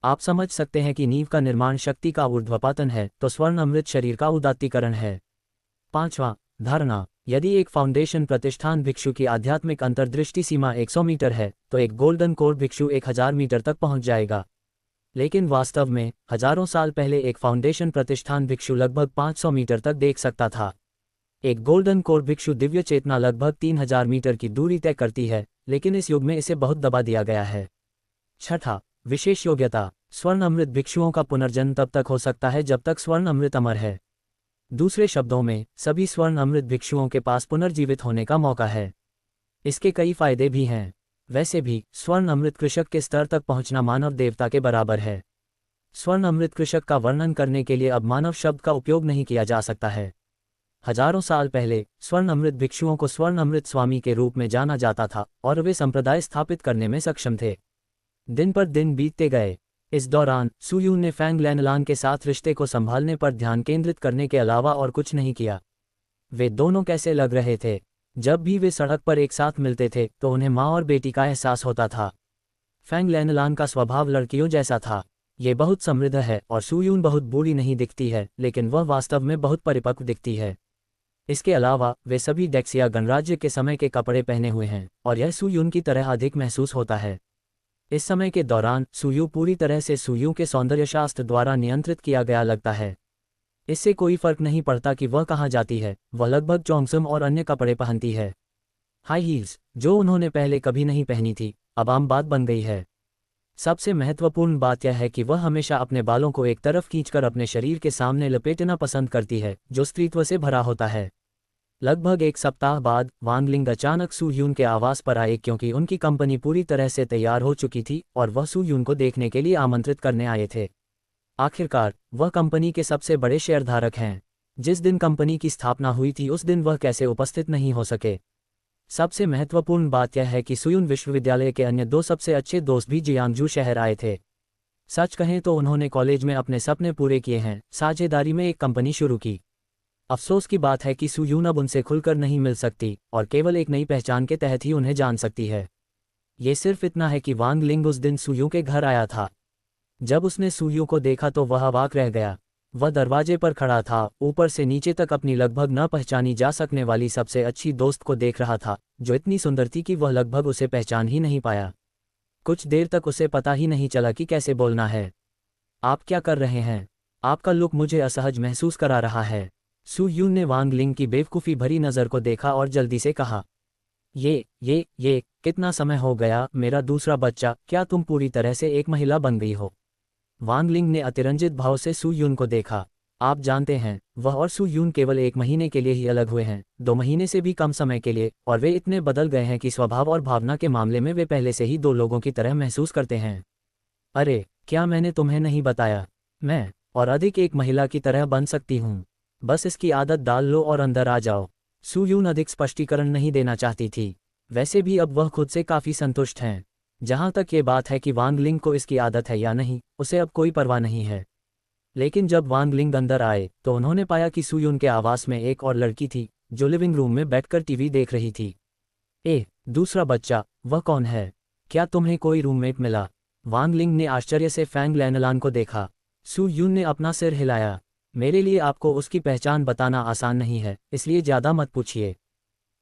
आप समझ सकते हैं कि नींव का निर्माण शक्ति का ऊर्ध्वपातन है, तो स्वर्ण अमृत शरीर का उदात्तीकरण है। पांचवां, धारणा। यदि एक फाउंडेशन प्रतिष्ठान भिक्षु की आध्यात्मिक अंतर्दृष्टि सीमा 100 मीटर है, तो एक गोल्डन कोर भिक्षु 1000 मीटर तक पहुंच जाएगा। लेकिन वास्तव में हजारों साल पहले एक फाउंडेशन प्रतिष्ठान भिक्षु लगभग 500 मीटर तक देख सकता था। एक गोल्डन कोर भिक्षु दिव्य चेतना लगभग 3000 मीटर की दूरी तय करती है, लेकिन इस युग में इसे बहुत दबा दिया गया है। छठा, विशेष योग्यता। स्वर्ण अमृत भिक्षुओं का पुनर्जन्म तब तक हो सकता है जब तक स्वर्ण अमृत अमर है। दूसरे शब्दों में, सभी स्वर्ण अमृत भिक्षुओं के पास पुनर्जीवित होने का मौका है। इसके कई फायदे भी हैं। वैसे भी स्वर्ण अमृत कृषक के स्तर तक पहुंचना मानव देवता के बराबर है। स्वर्ण अमृत कृषक का वर्णन करने के लिए अब मानव शब्द का उपयोग नहीं किया जा सकता है। हजारों साल पहले स्वर्ण अमृत भिक्षुओं को स्वर्ण अमृत स्वामी के रूप में जाना जाता था और वे संप्रदाय स्थापित करने में सक्षम थे। दिन पर दिन बीतते गए। इस दौरान सू यून ने फैंग लेनलान के साथ रिश्ते को संभालने पर ध्यान केंद्रित करने के अलावा और कुछ नहीं किया। वे दोनों कैसे लग रहे थे। जब भी वे सड़क पर एक साथ मिलते थे तो उन्हें माँ और बेटी का एहसास होता था। फैंग लैनलान का स्वभाव लड़कियों जैसा था। ये बहुत समृद्ध है और सुयून बहुत बूढ़ी नहीं दिखती है, लेकिन वह वास्तव में बहुत परिपक्व दिखती है। इसके अलावा वे सभी डेक्सिया गणराज्य के समय के कपड़े पहने हुए हैं और यह सुयून की तरह अधिक महसूस होता है। इस समय के दौरान सुयू पूरी तरह से सुयू के सौंदर्यशास्त्र द्वारा नियंत्रित किया गया लगता है। इससे कोई फर्क नहीं पड़ता कि वह कहाँ जाती है, वह लगभग चोंगसम और अन्य कपड़े पहनती है। हाई हील्स, जो उन्होंने पहले कभी नहीं पहनी थी, अब आम बात बन गई है। सबसे महत्वपूर्ण बात यह है कि वह हमेशा अपने बालों को एक तरफ खींचकर अपने शरीर के सामने लपेटना पसंद करती है, जो स्त्रीत्व से भरा होता है। लगभग एक सप्ताह बाद वांग लिंग अचानक सू यून के आवास पर आए क्योंकि उनकी कंपनी पूरी तरह से तैयार हो चुकी थी और वह सू यून को देखने के लिए आमंत्रित करने आए थे। आखिरकार वह कंपनी के सबसे बड़े शेयरधारक हैं। जिस दिन कंपनी की स्थापना हुई थी उस दिन वह कैसे उपस्थित नहीं हो सके। सबसे महत्वपूर्ण बात यह है कि सुयून विश्वविद्यालय के अन्य दो सबसे अच्छे दोस्त भी जियांगजू शहर आए थे। सच कहें तो उन्होंने कॉलेज में अपने सपने पूरे किए हैं, साझेदारी में एक कंपनी शुरू की। अफसोस की बात है कि सुयून अब उनसे खुलकर नहीं मिल सकती और केवल एक नई पहचान के तहत ही उन्हें जान सकती है। ये सिर्फ इतना है कि वांग लिंग उस दिन सुयू के घर आया था। जब उसने सुयू को देखा तो वह अवाक रह गया। वह दरवाजे पर खड़ा था, ऊपर से नीचे तक अपनी लगभग न पहचानी जा सकने वाली सबसे अच्छी दोस्त को देख रहा था, जो इतनी सुंदर थी कि वह लगभग उसे पहचान ही नहीं पाया। कुछ देर तक उसे पता ही नहीं चला कि कैसे बोलना है। आप क्या कर रहे हैं? आपका लुक मुझे असहज महसूस करा रहा है। सू यून ने वांग लिंग की बेवकूफ़ी भरी नज़र को देखा और जल्दी से कहा, ये कितना समय हो गया, मेरा दूसरा बच्चा, क्या तुम पूरी तरह से एक महिला बन गई हो? वांग लिंग ने अतिरंजित भाव से सू यून को देखा। आप जानते हैं, वह और सू यून केवल 1 महीने के लिए ही अलग हुए हैं, 2 महीने से भी कम समय के लिए, और वे इतने बदल गए हैं कि स्वभाव और भावना के मामले में वे पहले से ही 2 लोगों की तरह महसूस करते हैं। अरे, क्या मैंने तुम्हें नहीं बताया? मैं और अधिक एक महिला की तरह बन सकती हूँ। बस इसकी आदत डाल लो और अंदर आ जाओ। सू यून अधिक स्पष्टीकरण नहीं देना चाहती थी। वैसे भी अब वह खुद से काफ़ी संतुष्ट हैं। जहाँ तक ये बात है कि वांग लिंग को इसकी आदत है या नहीं, उसे अब कोई परवाह नहीं है। लेकिन जब वांग लिंग अंदर आए तो उन्होंने पाया कि सू यून के आवास में एक और लड़की थी, जो लिविंग रूम में बैठकर टीवी देख रही थी। दूसरा बच्चा, वह कौन है? क्या तुम्हें कोई रूममेट मिला? वांग लिंग ने आश्चर्य से फैंग लैनलान को देखा। सू यून ने अपना सिर हिलाया। मेरे लिए आपको उसकी पहचान बताना आसान नहीं है, इसलिए ज़्यादा मत पूछिए।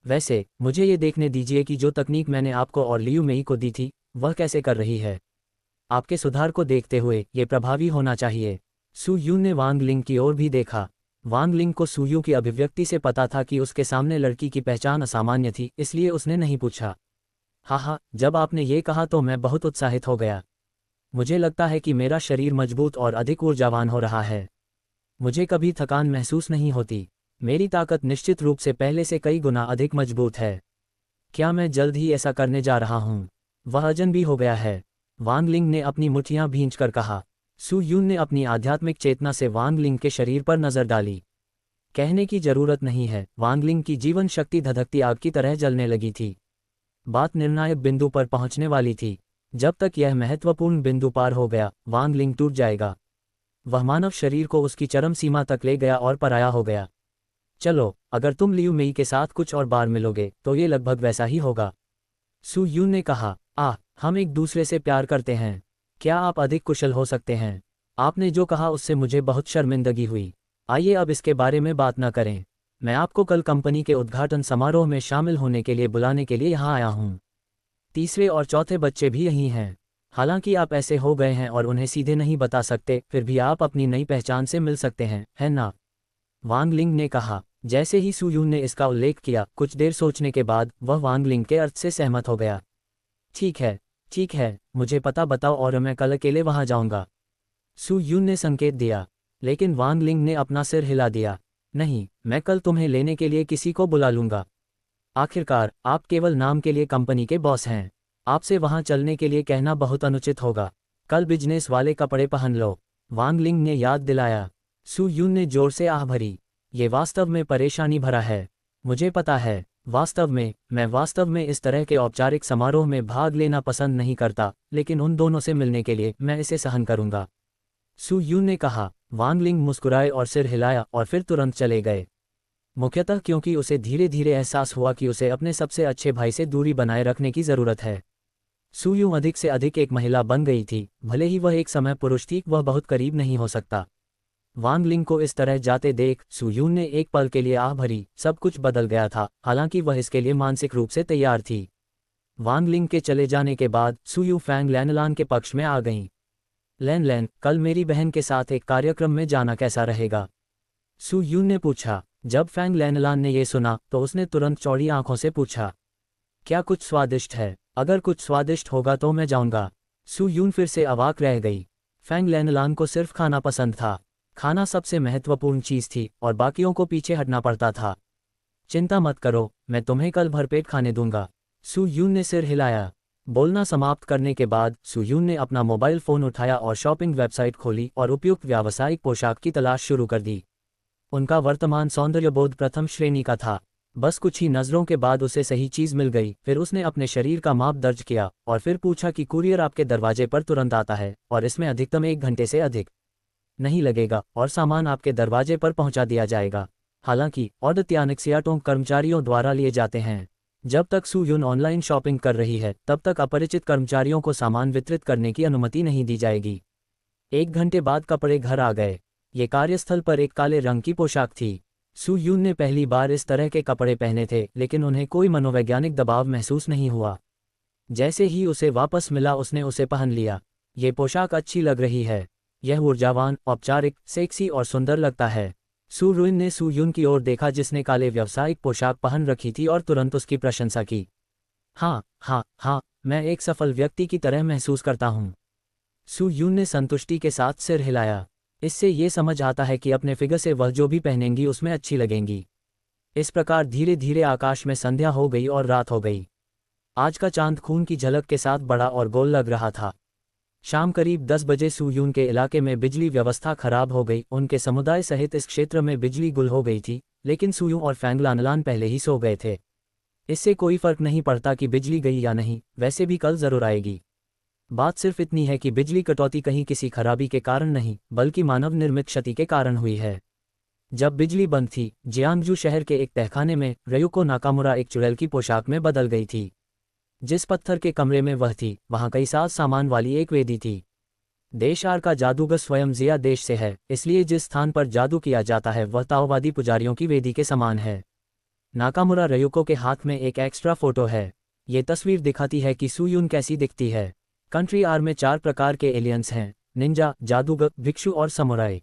वैसे मुझे ये देखने दीजिए कि जो तकनीक मैंने आपको और लियू मेई को दी थी, वह कैसे कर रही है। आपके सुधार को देखते हुए ये प्रभावी होना चाहिए। सू यून ने वांग लिंग की ओर भी देखा। वांग लिंग को सू यू की अभिव्यक्ति से पता था कि उसके सामने लड़की की पहचान असामान्य थी, इसलिए उसने नहीं पूछा। हाँ, जब आपने ये कहा तो मैं बहुत उत्साहित हो गया। मुझे लगता है कि मेरा शरीर मजबूत और अधिक ऊर्जावान हो रहा है। मुझे कभी थकान महसूस नहीं होती। मेरी ताकत निश्चित रूप से पहले से कई गुना अधिक मजबूत है। क्या मैं जल्द ही ऐसा करने जा रहा हूँ? वह अजनबी हो गया है। वांग लिंग ने अपनी मुठ्ठियाँ भींचकर कहा। सू यून ने अपनी आध्यात्मिक चेतना से वांग लिंग के शरीर पर नजर डाली। कहने की जरूरत नहीं है, वांग लिंग की जीवन शक्ति धधकती आग की तरह जलने लगी थी। बात निर्णायक बिंदु पर पहुंचने वाली थी। जब तक यह महत्वपूर्ण बिंदु पार हो गया, वांग लिंग टूट जाएगा। वह मानव शरीर को उसकी चरम सीमा तक ले गया और पराया हो गया। चलो, अगर तुम लियू मेई के साथ कुछ और बार मिलोगे तो ये लगभग वैसा ही होगा। सू यून ने कहा, हम एक दूसरे से प्यार करते हैं। क्या आप अधिक कुशल हो सकते हैं? आपने जो कहा उससे मुझे बहुत शर्मिंदगी हुई। आइए अब इसके बारे में बात न करें। मैं आपको कल कंपनी के उद्घाटन समारोह में शामिल होने के लिए बुलाने के लिए यहाँ आया हूँ। तीसरे और चौथे बच्चे भी यहीं हैं। हालांकि आप ऐसे हो गए हैं और उन्हें सीधे नहीं बता सकते, फिर भी आप अपनी नई पहचान से मिल सकते हैं, है ना? वांग लिंग ने कहा। जैसे ही सू यून ने इसका उल्लेख किया, कुछ देर सोचने के बाद वह वांग लिंग के अर्थ से सहमत हो गया। ठीक है, मुझे पता बताओ और मैं कल अकेले वहां जाऊंगा। सू यून ने संकेत दिया, लेकिन वांग लिंग ने अपना सिर हिला दिया। नहीं, मैं कल तुम्हें लेने के लिए किसी को बुला लूंगा। आखिरकार आप केवल नाम के लिए कंपनी के बॉस हैं। आपसे वहां चलने के लिए कहना बहुत अनुचित होगा। कल बिजनेस वाले कपड़े पहन लो, वांग लिंग ने याद दिलाया। सू यून ने जोर से आह भरी। ये वास्तव में परेशानी भरा है। मुझे पता है, मैं वास्तव में इस तरह के औपचारिक समारोह में भाग लेना पसंद नहीं करता, लेकिन उन दोनों से मिलने के लिए मैं इसे सहन करूंगा। सू यून ने कहा। वांग लिंग मुस्कुराए और सिर हिलाया और फिर तुरंत चले गए। मुख्यतः क्योंकि उसे धीरे धीरे एहसास हुआ कि उसे अपने सबसे अच्छे भाई से दूरी बनाए रखने की ज़रूरत है। सू यूं अधिक से अधिक एक महिला बन गई थी, भले ही वह एक समय पुरुष थी, वह बहुत करीब नहीं हो सकता। वांग लिंग को इस तरह जाते देख सू यून ने एक पल के लिए आह भरी, सब कुछ बदल गया था, हालांकि वह इसके लिए मानसिक रूप से तैयार थी। वांग लिंग के चले जाने के बाद सू यू फैंग लैनलान के पक्ष में आ गईं। लैन लैन, कल मेरी बहन के साथ एक कार्यक्रम में जाना कैसा रहेगा? सू यून ने पूछा। जब फैंग लैनलान ने यह सुना तो उसने तुरंत चौड़ी आंखों से पूछा, क्या कुछ स्वादिष्ट है? अगर कुछ स्वादिष्ट होगा तो मैं जाऊंगा। सू यून फिर से अवाक रह गई। फैंग लैनलान को सिर्फ खाना पसंद था। खाना सबसे महत्वपूर्ण चीज थी और बाकियों को पीछे हटना पड़ता था। चिंता मत करो, मैं तुम्हें कल भरपेट खाने दूंगा। सू यून ने सिर हिलाया। बोलना समाप्त करने के बाद सू यून ने अपना मोबाइल फ़ोन उठाया और शॉपिंग वेबसाइट खोली और उपयुक्त व्यावसायिक पोशाक की तलाश शुरू कर दी। उनका वर्तमान सौंदर्यबोध प्रथम श्रेणी का था। बस कुछ ही नज़रों के बाद उसे सही चीज़ मिल गई। फिर उसने अपने शरीर का माप दर्ज किया और फिर पूछा कि कुरियर आपके दरवाजे पर तुरंत आता है और इसमें अधिकतम 1 घंटे से अधिक नहीं लगेगा और सामान आपके दरवाजे पर पहुंचा दिया जाएगा। हालांकि ऑर्डर त्यानक्सियाटों कर्मचारियों द्वारा लिए जाते हैं। जब तक सू यून ऑनलाइन शॉपिंग कर रही है तब तक अपरिचित कर्मचारियों को सामान वितरित करने की अनुमति नहीं दी जाएगी। 1 घंटे बाद कपड़े घर आ गए। ये कार्यस्थल पर एक काले रंग की पोशाक थी। सू यून ने पहली बार इस तरह के कपड़े पहने थे, लेकिन उन्हें कोई मनोवैज्ञानिक दबाव महसूस नहीं हुआ। जैसे ही उसे वापस मिला उसने उसे पहन लिया। ये पोशाक अच्छी लग रही है। यह ऊर्जावान, औपचारिक, सेक्सी और सुंदर लगता है। सू रुइन ने सू यून की ओर देखा जिसने काले व्यावसायिक पोशाक पहन रखी थी और तुरंत उसकी प्रशंसा की। हाँ हाँ हाँ, मैं एक सफल व्यक्ति की तरह महसूस करता हूँ। सू यून ने संतुष्टि के साथ सिर हिलाया। इससे ये समझ आता है कि अपने फिगर से वह जो भी पहनेंगी उसमें अच्छी लगेंगी। इस प्रकार धीरे धीरे आकाश में संध्या हो गई और रात हो गई। आज का चांद खून की झलक के साथ बड़ा और गोल लग रहा था। शाम करीब 10 बजे सू यून के इलाके में बिजली व्यवस्था खराब हो गई। उनके समुदाय सहित इस क्षेत्र में बिजली गुल हो गई थी, लेकिन सू यून और फैंग लानलान पहले ही सो गए थे। इससे कोई फर्क नहीं पड़ता कि बिजली गई या नहीं, वैसे भी कल जरूर आएगी। बात सिर्फ इतनी है कि बिजली कटौती कहीं किसी खराबी के कारण नहीं, बल्कि मानव निर्मित क्षति के कारण हुई है। जब बिजली बंद थी, जियांगजू शहर के एक तहखाने में रयुको नाकामुरा एक चुड़ैल की पोशाक में बदल गई थी। जिस पत्थर के कमरे में वह थी, वहां कई साज सामान वाली एक वेदी थी। देश आर का जादूगर स्वयं जिया देश से है, इसलिए जिस स्थान पर जादू किया जाता है वह ताओवादी पुजारियों की वेदी के समान है। नाकामुरा रयुको के हाथ में एक एक्स्ट्रा फोटो है। ये तस्वीर दिखाती है कि सू यून कैसी दिखती है। कंट्री आर में 4 प्रकार के एलियंस हैं: निंजा, जादूगर, भिक्षु और समुराई।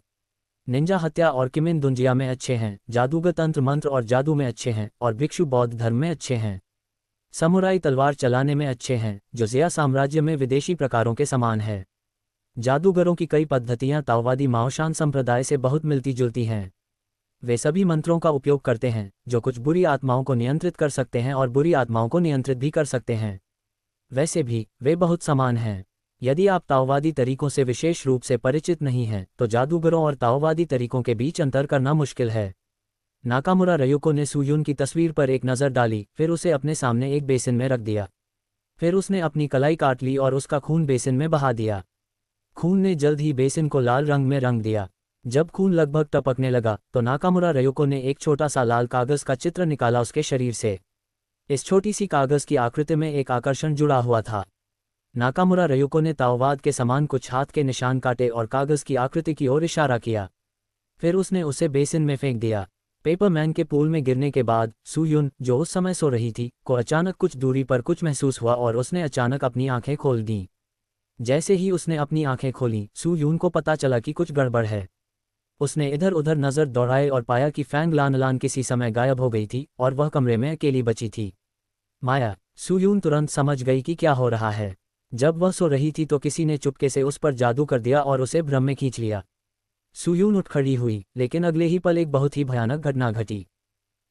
निंजा हत्या और किमिन दुंजिया में अच्छे हैं, जादूगर तंत्र मंत्र और जादू में अच्छे हैं और भिक्षु बौद्ध धर्म में अच्छे हैं। समुराई तलवार चलाने में अच्छे हैं, जो जिया साम्राज्य में विदेशी प्रकारों के समान है। जादूगरों की कई पद्धतियां ताओवादी माओशान संप्रदाय से बहुत मिलती जुलती हैं। वे सभी मंत्रों का उपयोग करते हैं जो कुछ बुरी आत्माओं को नियंत्रित कर सकते हैं और बुरी आत्माओं को नियंत्रित भी कर सकते हैं। वैसे भी वे बहुत समान हैं। यदि आप ताओवादी तरीकों से विशेष रूप से परिचित नहीं हैं तो जादूगरों और ताओवादी तरीकों के बीच अंतर करना मुश्किल है। नाकामुरा रयुको ने सू यून की तस्वीर पर एक नज़र डाली, फिर उसे अपने सामने एक बेसिन में रख दिया। फिर उसने अपनी कलाई काट ली और उसका खून बेसिन में बहा दिया। खून ने जल्द ही बेसिन को लाल रंग में रंग दिया। जब खून लगभग टपकने लगा तो नाकामुरा रयुको ने एक छोटा सा लाल कागज का चित्र निकाला उसके शरीर से। इस छोटी सी कागज की आकृति में एक आकर्षण जुड़ा हुआ था। नाकामुरा रयुको ने ताओवाद के समान कुछ हाथ के निशान काटे और कागज की आकृति की ओर इशारा किया। फिर उसने उसे बेसिन में फेंक दिया। पेपरमैन के पूल में गिरने के बाद सू यून, जो उस समय सो रही थी, को अचानक कुछ दूरी पर कुछ महसूस हुआ और उसने अचानक अपनी आंखें खोल दीं। जैसे ही उसने अपनी आंखें खोलीं, सू यून को पता चला कि कुछ गड़बड़ है। उसने इधर उधर नज़र दौड़ाई और पाया कि फैंग लानलान किसी समय गायब हो गई थी और वह कमरे में अकेली बची थी। माया। सू यून तुरंत समझ गई कि क्या हो रहा है। जब वह सो रही थी तो किसी ने चुपके से उस पर जादू कर दिया और उसे भ्रम में खींच लिया। सू यून उठ खड़ी हुई, लेकिन अगले ही पल एक बहुत ही भयानक घटना घटी।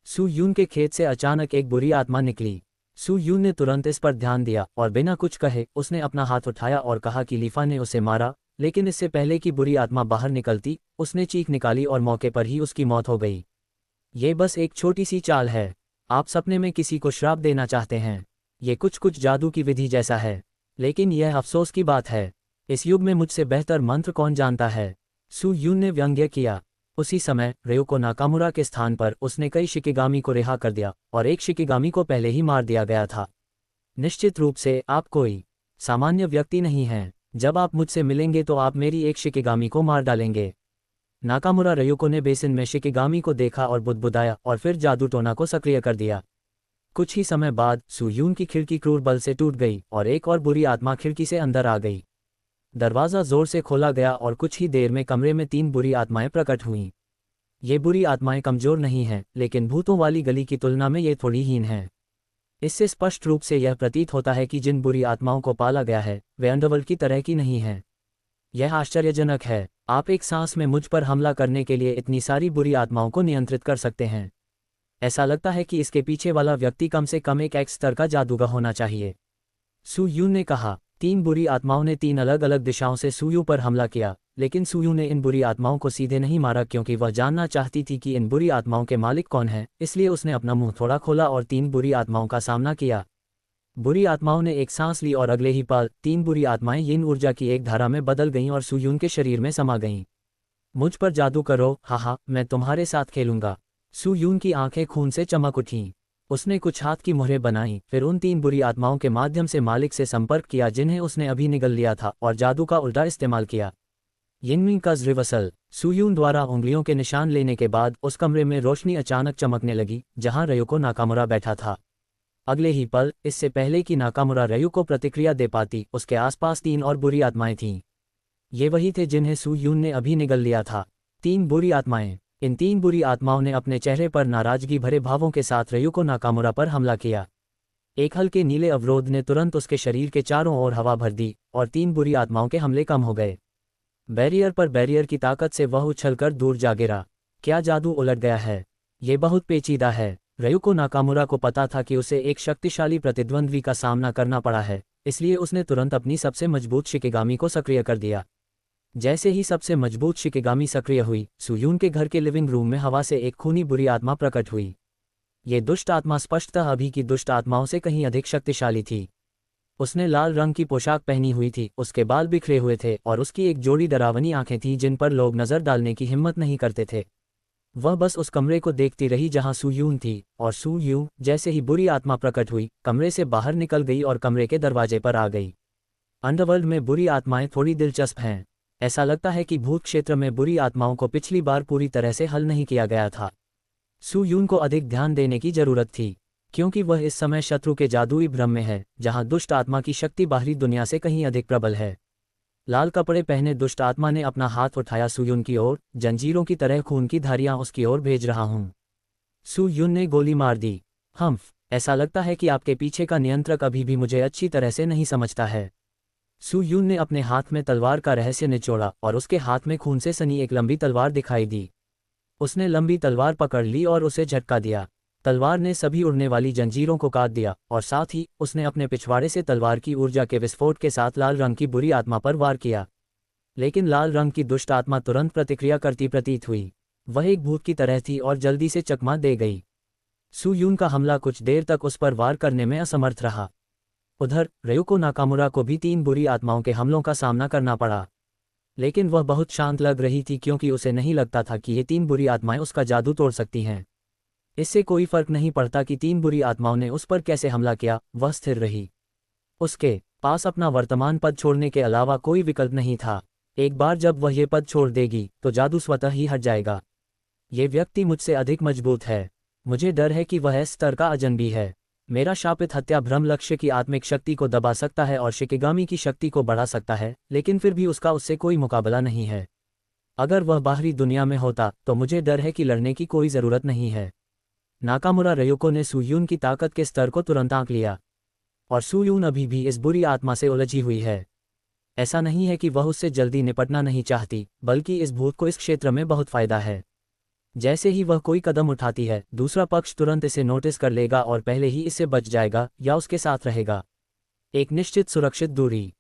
सू यून के खेत से अचानक एक बुरी आत्मा निकली। सू यून ने तुरंत इस पर ध्यान दिया और बिना कुछ कहे उसने अपना हाथ उठाया और कहा कि लीफा ने उसे मारा, लेकिन इससे पहले कि बुरी आत्मा बाहर निकलती उसने चीख निकाली और मौके पर ही उसकी मौत हो गई। ये बस एक छोटी सी चाल है। आप सपने में किसी को श्राप देना चाहते हैं। ये कुछ जादू की विधि जैसा है, लेकिन यह अफसोस की बात है। इस युग में मुझसे बेहतर मंत्र कौन जानता है? सू यून ने व्यंग्य किया। उसी समय रयुको नाकामुरा के स्थान पर उसने कई शिकिगामी को रिहा कर दिया और एक शिकिगामी को पहले ही मार दिया गया था। निश्चित रूप से आप कोई सामान्य व्यक्ति नहीं हैं। जब आप मुझसे मिलेंगे तो आप मेरी एक शिकिगामी को मार डालेंगे। नाकामुरा रयुको ने बेसिन में शिकिगामी को देखा और बुदबुदाया और फिर जादू टोना को सक्रिय कर दिया। कुछ ही समय बाद सुयून की खिड़की क्रूर बल से टूट गई और एक और बुरी आत्मा खिड़की से अंदर आ गई। दरवाज़ा जोर से खोला गया और कुछ ही देर में कमरे में 3 बुरी आत्माएं प्रकट हुईं। ये बुरी आत्माएं कमज़ोर नहीं हैं, लेकिन भूतों वाली गली की तुलना में ये थोड़ी हीन हैं। इससे स्पष्ट रूप से यह प्रतीत होता है कि जिन बुरी आत्माओं को पाला गया है वे अंडरवर्ल्ड की तरह की नहीं हैं। यह आश्चर्यजनक है। आप एक सांस में मुझ पर हमला करने के लिए इतनी सारी बुरी आत्माओं को नियंत्रित कर सकते हैं। ऐसा लगता है कि इसके पीछे वाला व्यक्ति कम से कम एक एक्स स्तर का जादूगर होना चाहिए, सुयून ने कहा। 3 बुरी आत्माओं ने 3 अलग अलग दिशाओं से सुयू पर हमला किया, लेकिन सुयू ने इन बुरी आत्माओं को सीधे नहीं मारा क्योंकि वह जानना चाहती थी कि इन बुरी आत्माओं के मालिक कौन हैं। इसलिए उसने अपना मुंह थोड़ा खोला और 3 बुरी आत्माओं का सामना किया। बुरी आत्माओं ने एक सांस ली और अगले ही पल 3 बुरी आत्माएं यिन ऊर्जा की एक धारा में बदल गईं और सुयून के शरीर में समा गईं। मुझ पर जादू करो, हाहा, मैं तुम्हारे साथ खेलूंगा। सुयून की आंखें खून से चमक उठीं। उसने कुछ हाथ की मुहरें बनाईं, फिर उन 3 बुरी आत्माओं के माध्यम से मालिक से संपर्क किया जिन्हें उसने अभी निगल लिया था और जादू का उल्टा इस्तेमाल किया। यिनमिंग का रिवर्सल। सुयून द्वारा उंगलियों के निशान लेने के बाद उस कमरे में रोशनी अचानक चमकने लगी जहां रयुको नाकामुरा बैठा था। अगले ही पल, इससे पहले कि नाकामुरा रयुको प्रतिक्रिया दे पाती, उसके आसपास 3 और बुरी आत्माएं थीं। ये वही थे जिन्हें सुयून ने अभी निगल लिया था। 3 बुरी आत्माएं। इन 3 बुरी आत्माओं ने अपने चेहरे पर नाराजगी भरे भावों के साथ रयुको नाकामुरा पर हमला किया। एक हल्के नीले अवरोध ने तुरंत उसके शरीर के चारों ओर हवा भर दी और 3 बुरी आत्माओं के हमले कम हो गए। बैरियर पर बैरियर की ताकत से वह उछलकर दूर जा गिरा। क्या जादू उलट गया है? ये बहुत पेचीदा है। रयुको नाकामुरा को पता था कि उसे एक शक्तिशाली प्रतिद्वंद्वी का सामना करना पड़ा है, इसलिए उसने तुरंत अपनी सबसे मजबूत शिकिगामी को सक्रिय कर दिया। जैसे ही सबसे मजबूत शिकिगामी सक्रिय हुई, सुयून के घर के लिविंग रूम में हवा से एक खूनी बुरी आत्मा प्रकट हुई। ये दुष्ट आत्मा स्पष्टतः अभी की दुष्ट आत्माओं से कहीं अधिक शक्तिशाली थी। उसने लाल रंग की पोशाक पहनी हुई थी, उसके बाल बिखरे हुए थे और उसकी एक जोड़ी डरावनी आंखें थीं जिन पर लोग नजर डालने की हिम्मत नहीं करते थे। वह बस उस कमरे को देखती रही जहां सुयून थी, और सुयून जैसे ही बुरी आत्मा प्रकट हुई, कमरे से बाहर निकल गई और कमरे के दरवाजे पर आ गई। अंडरवर्ल्ड में बुरी आत्माएं थोड़ी दिलचस्प हैं। ऐसा लगता है कि भूत क्षेत्र में बुरी आत्माओं को पिछली बार पूरी तरह से हल नहीं किया गया था। सुयून को अधिक ध्यान देने की जरूरत थी, क्योंकि वह इस समय शत्रु के जादुई भ्रम में है, जहां दुष्ट आत्मा की शक्ति बाहरी दुनिया से कहीं अधिक प्रबल है। लाल कपड़े पहने दुष्ट आत्मा ने अपना हाथ उठाया सुयून की ओर, जंजीरों की तरह खून की धारियां उसकी ओर भेज रहा हूं। सुयून ने गोली मार दी। हम्फ, ऐसा लगता है कि आपके पीछे का नियंत्रक अभी भी मुझे अच्छी तरह से नहीं समझता है। सुयून ने अपने हाथ में तलवार का रहस्य निचोड़ा और उसके हाथ में खून से सनी एक लंबी तलवार दिखाई दी। उसने लंबी तलवार पकड़ ली और उसे झटका दिया। तलवार ने सभी उड़ने वाली जंजीरों को काट दिया और साथ ही उसने अपने पिछवाड़े से तलवार की ऊर्जा के विस्फोट के साथ लाल रंग की बुरी आत्मा पर वार किया। लेकिन लाल रंग की दुष्ट आत्मा तुरंत प्रतिक्रिया करती प्रतीत हुई। वह एक भूत की तरह थी और जल्दी से चकमा दे गई। सुयून का हमला कुछ देर तक उस पर वार करने में असमर्थ रहा। उधर रयुको नाकामुरा को भी 3 बुरी आत्माओं के हमलों का सामना करना पड़ा, लेकिन वह बहुत शांत लग रही थी क्योंकि उसे नहीं लगता था कि ये 3 बुरी आत्माएं उसका जादू तोड़ सकती हैं। इससे कोई फर्क नहीं पड़ता कि 3 बुरी आत्माओं ने उस पर कैसे हमला किया, वह स्थिर रही। उसके पास अपना वर्तमान पद छोड़ने के अलावा कोई विकल्प नहीं था। एक बार जब वह ये पद छोड़ देगी तो जादू स्वतः ही हट जाएगा। ये व्यक्ति मुझसे अधिक मजबूत है। मुझे डर है कि वह इस स्तर का अजनबी है। मेरा शापित हत्या भ्रम लक्ष्य की आत्मिक शक्ति को दबा सकता है और शिकिगामी की शक्ति को बढ़ा सकता है, लेकिन फिर भी उसका उससे कोई मुकाबला नहीं है। अगर वह बाहरी दुनिया में होता तो मुझे डर है कि लड़ने की कोई ज़रूरत नहीं है। नाकामुरा रयुको ने सुयून की ताकत के स्तर को तुरंत आंक लिया, और सुयून अभी भी इस बुरी आत्मा से उलझी हुई है। ऐसा नहीं है कि वह उससे जल्दी निपटना नहीं चाहती, बल्कि इस भूत को इस क्षेत्र में बहुत फायदा है। जैसे ही वह कोई कदम उठाती है, दूसरा पक्ष तुरंत इसे नोटिस कर लेगा और पहले ही इससे बच जाएगा या उसके साथ रहेगा। एक निश्चित सुरक्षित दूरी।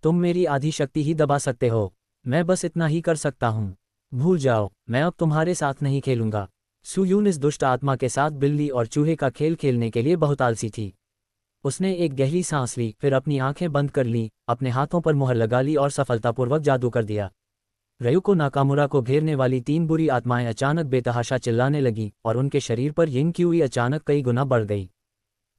तुम मेरी आधी शक्ति ही दबा सकते हो। मैं बस इतना ही कर सकता हूँ। भूल जाओ, मैं अब तुम्हारे साथ नहीं खेलूंगा। सुयून इस दुष्ट आत्मा के साथ बिल्ली और चूहे का खेल खेलने के लिए बहुत आलसी थी। उसने एक गहरी सांस ली, फिर अपनी आंखें बंद कर लीं, अपने हाथों पर मुहर लगा ली और सफलतापूर्वक जादू कर दिया। रयुको नाकामुरा को घेरने वाली 3 बुरी आत्माएं अचानक बेतहाशा चिल्लाने लगीं और उनके शरीर पर यिनक्यूई अचानक कई गुना बढ़ गई।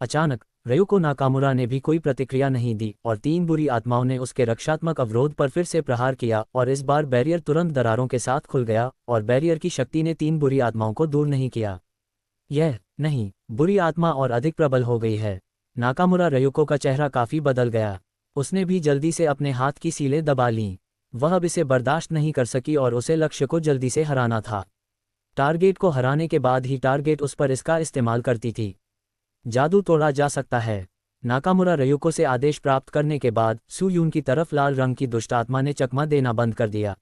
अचानक रयुको नाकामुरा ने भी कोई प्रतिक्रिया नहीं दी और 3 बुरी आत्माओं ने उसके रक्षात्मक अवरोध पर फिर से प्रहार किया और इस बार बैरियर तुरंत दरारों के साथ खुल गया और बैरियर की शक्ति ने 3 बुरी आत्माओं को दूर नहीं किया। यह नहीं, बुरी आत्मा और अधिक प्रबल हो गई है। नाकामुरा रयुको का चेहरा काफी बदल गया। उसने भी जल्दी से अपने हाथ की सीलें दबा लीं। वह अब इसे बर्दाश्त नहीं कर सकी और उसे लक्ष्य को जल्दी से हराना था। टारगेट को हराने के बाद ही टारगेट उस पर इसका इस्तेमाल करती थी। जादू तोड़ा जा सकता है। नाकामुरा रयुको से आदेश प्राप्त करने के बाद सू यून की तरफ लाल रंग की दुष्ट आत्मा ने चकमा देना बंद कर दिया।